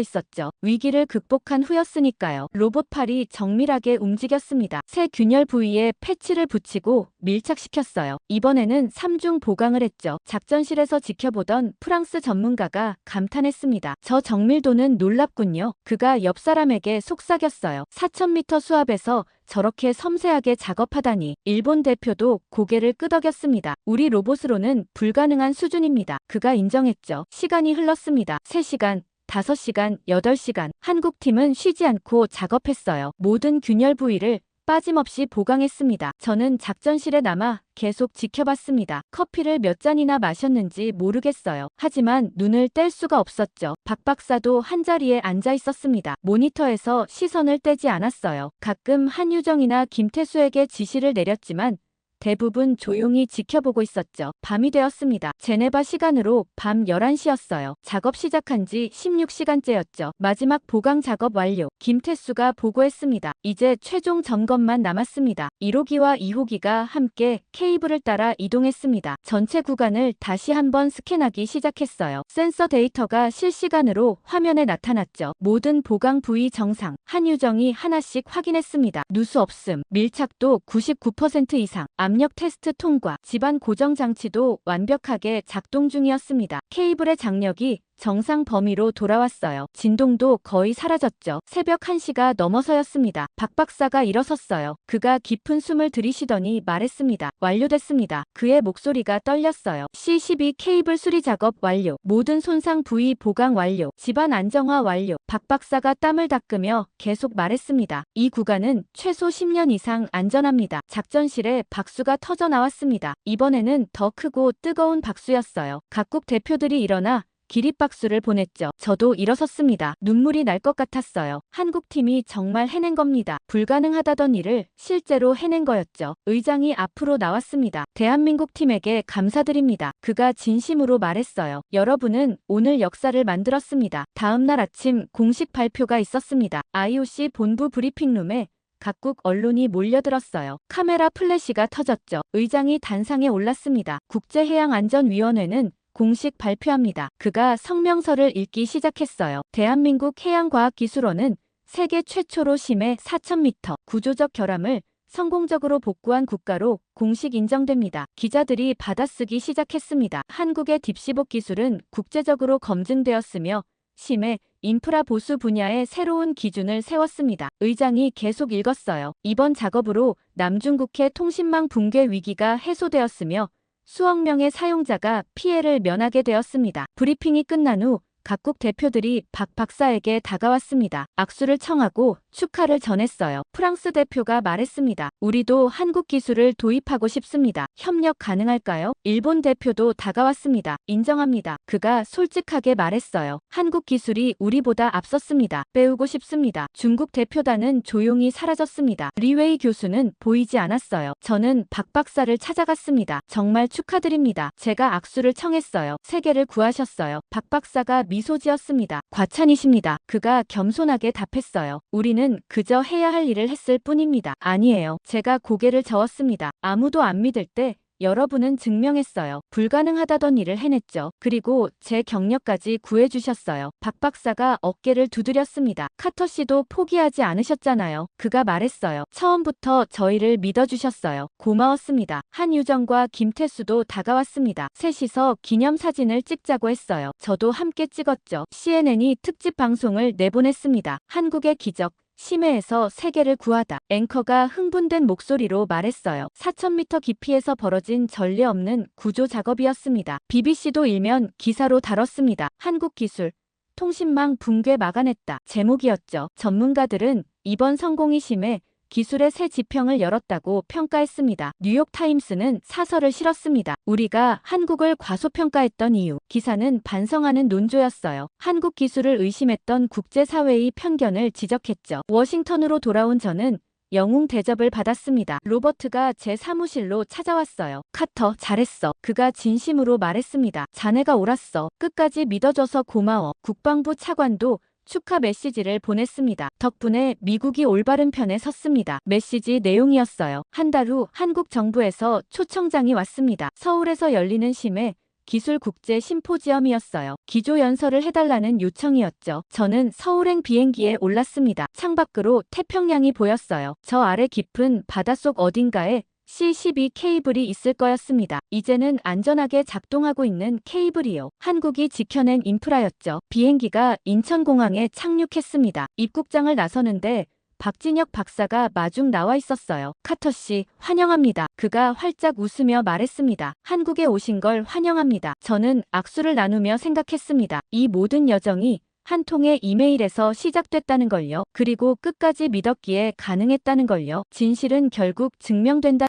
A: 있었죠. 위기를 극복한 후였으니까요. 로봇팔이 정밀하게 과감하게 움직였습니다. 새 균열 부위에 패치를 붙이고 밀착시켰어요. 이번에는 3중 보강을 했죠. 작전실에서 지켜보던 프랑스 전문가가 감탄했습니다. 저 정밀도는 놀랍군요. 그가 옆 사람에게 속삭였어요. 4000m 수압에서 저렇게 섬세하게 작업하다니. 일본 대표도 고개를 끄덕였습니다. 우리 로봇으로는 불가능한 수준입니다. 그가 인정했죠. 시간이 흘렀습니다. 3시간, 5시간, 8시간. 한국팀은 쉬지 않고 작업했어요. 모든 균열 부위를 빠짐없이 보강했습니다. 저는 작전실에 남아 계속 지켜봤습니다. 커피를 몇 잔이나 마셨는지 모르겠어요. 하지만 눈을 뗄 수가 없었죠. 박 박사도 한자리에 앉아 있었습니다. 모니터에서 시선을 떼지 않았어요. 가끔 한유정이나 김태수에게 지시를 내렸지만 대부분 조용히 지켜보고 있었죠. 밤이 되었습니다. 제네바 시간으로 밤 11시였어요. 작업 시작한 지 16시간째였죠. 마지막 보강 작업 완료. 김태수가 보고했습니다. 이제 최종 점검만 남았습니다. 1호기와 2호기가 함께 케이블을 따라 이동했습니다. 전체 구간을 다시 한번 스캔하기 시작했어요. 센서 데이터가 실시간으로 화면에 나타났죠. 모든 보강 부위 정상. 한유정이 하나씩 확인했습니다. 누수 없음. 밀착도 99% 이상. 압력 테스트 통과. 집안 고정 장치도 완벽하게 작동 중이었습니다. 케이블의 장력이 정상 범위로 돌아왔어요. 진동도 거의 사라졌죠. 새벽 1시가 넘어서였습니다. 박 박사가 일어섰어요. 그가 깊은 숨을 들이쉬더니 말했습니다. 완료됐습니다. 그의 목소리가 떨렸어요. C12 케이블 수리 작업 완료. 모든 손상 부위 보강 완료. 집안 안정화 완료. 박 박사가 땀을 닦으며 계속 말했습니다. 이 구간은 최소 10년 이상 안전합니다. 작전실에 박수가 터져 나왔습니다. 이번에는 더 크고 뜨거운 박수였어요. 각국 대표들이 일어나 기립박수를 보냈죠. 저도 일어섰습니다. 눈물이 날 것 같았어요. 한국팀이 정말 해낸 겁니다. 불가능하다던 일을 실제로 해낸 거였죠. 의장이 앞으로 나왔습니다. 대한민국 팀에게 감사드립니다. 그가 진심으로 말했어요. 여러분은 오늘 역사를 만들었습니다. 다음 날 아침 공식 발표가 있었습니다. IOC 본부 브리핑룸에 각국 언론이 몰려들었어요. 카메라 플래시가 터졌죠. 의장이 단상에 올랐습니다. 국제해양안전위원회는 공식 발표합니다. 그가 성명서를 읽기 시작했어요. 대한민국 해양과학기술원은 세계 최초로 심해 4000m 구조적 결함을 성공적으로 복구한 국가로 공식 인정됩니다. 기자들이 받아쓰기 시작했습니다. 한국의 딥시복 기술은 국제적으로 검증되었으며 심해 인프라 보수 분야의 새로운 기준을 세웠습니다. 의장이 계속 읽었어요. 이번 작업으로 남중국해 통신망 붕괴 위기가 해소되었으며 수억 명의 사용자가 피해를 면하게 되었습니다. 브리핑이 끝난 후 각국 대표들이 박 박사에게 다가왔습니다. 악수를 청하고 축하를 전했어요. 프랑스 대표가 말했습니다. 우리도 한국 기술을 도입하고 싶습니다. 협력 가능할까요? 일본 대표도 다가왔습니다. 인정합니다. 그가 솔직하게 말했어요. 한국 기술이 우리보다 앞섰습니다. 배우고 싶습니다. 중국 대표단은 조용히 사라졌습니다. 리웨이 교수는 보이지 않았어요. 저는 박 박사를 찾아갔습니다. 정말 축하드립니다. 제가 악수를 청했어요. 세계를 구하셨어요. 박 박사가 미소 지었습니다. 과찬이십니다. 그가 겸손하게 답했어요. 우리는 그저 해야 할 일을 했을 뿐입니다. 아니에요. 제가 고개를 저었습니다. 아무도 안 믿을 때 여러분은 증명했어요. 불가능하다던 일을 해냈죠. 그리고 제 경력까지 구해주셨어요. 박 박사가 어깨를 두드렸습니다. 카터 씨도 포기하지 않으셨잖아요. 그가 말했어요. 처음부터 저희를 믿어주셨어요. 고마웠습니다. 한유정과 김태수도 다가왔습니다. 셋이서 기념사진을 찍자고 했어요. 저도 함께 찍었죠. CNN이 특집 방송을 내보냈습니다. 한국의 기적. 심해에서 세계를 구하다. 앵커가 흥분된 목소리로 말했어요. 4000m 깊이에서 벌어진 전례 없는 구조 작업이었습니다. BBC도 일면 기사로 다뤘습니다. 한국 기술, 통신망 붕괴 막아냈다. 제목이었죠. 전문가들은 이번 성공이 심해 기술의 새 지평을 열었다고 평가했습니다. 뉴욕타임스는 사설을 실었습니다. 우리가 한국을 과소평가했던 이유. 기사는 반성하는 논조였어요. 한국 기술을 의심했던 국제사회의 편견을 지적했죠. 워싱턴으로 돌아온 저는 영웅 대접을 받았습니다. 로버트가 제 사무실로 찾아왔어요. 카터, 잘했어. 그가 진심으로 말했습니다. 자네가 옳았어. 끝까지 믿어줘서 고마워. 국방부 차관도 축하 메시지를 보냈습니다. 덕분에 미국이 올바른 편에 섰습니다. 메시지 내용이었어요. 한 달 후 한국 정부에서 초청장이 왔습니다. 서울에서 열리는 심해 기술국제 심포지엄이었어요. 기조연설을 해달라는 요청이었죠. 저는 서울행 비행기에 올랐습니다. 창밖으로 태평양이 보였어요. 저 아래 깊은 바닷속 어딘가에 C-12 케이블이 있을 거였습니다. 이제는 안전하게 작동하고 있는 케이블이요. 한국이 지켜낸 인프라였죠. 비행기가 인천공항에 착륙했습니다. 입국장을 나서는데 박진혁 박사가 마중 나와 있었어요. 카터 씨, 환영합니다. 그가 활짝 웃으며 말했습니다. 한국에 오신 걸 환영합니다. 저는 악수를 나누며 생각했습니다. 이 모든 여정이 한 통의 이메일에서 시작됐다는 걸요. 그리고 끝까지 믿었기에 가능했다는 걸요. 진실은 결국 증명된다.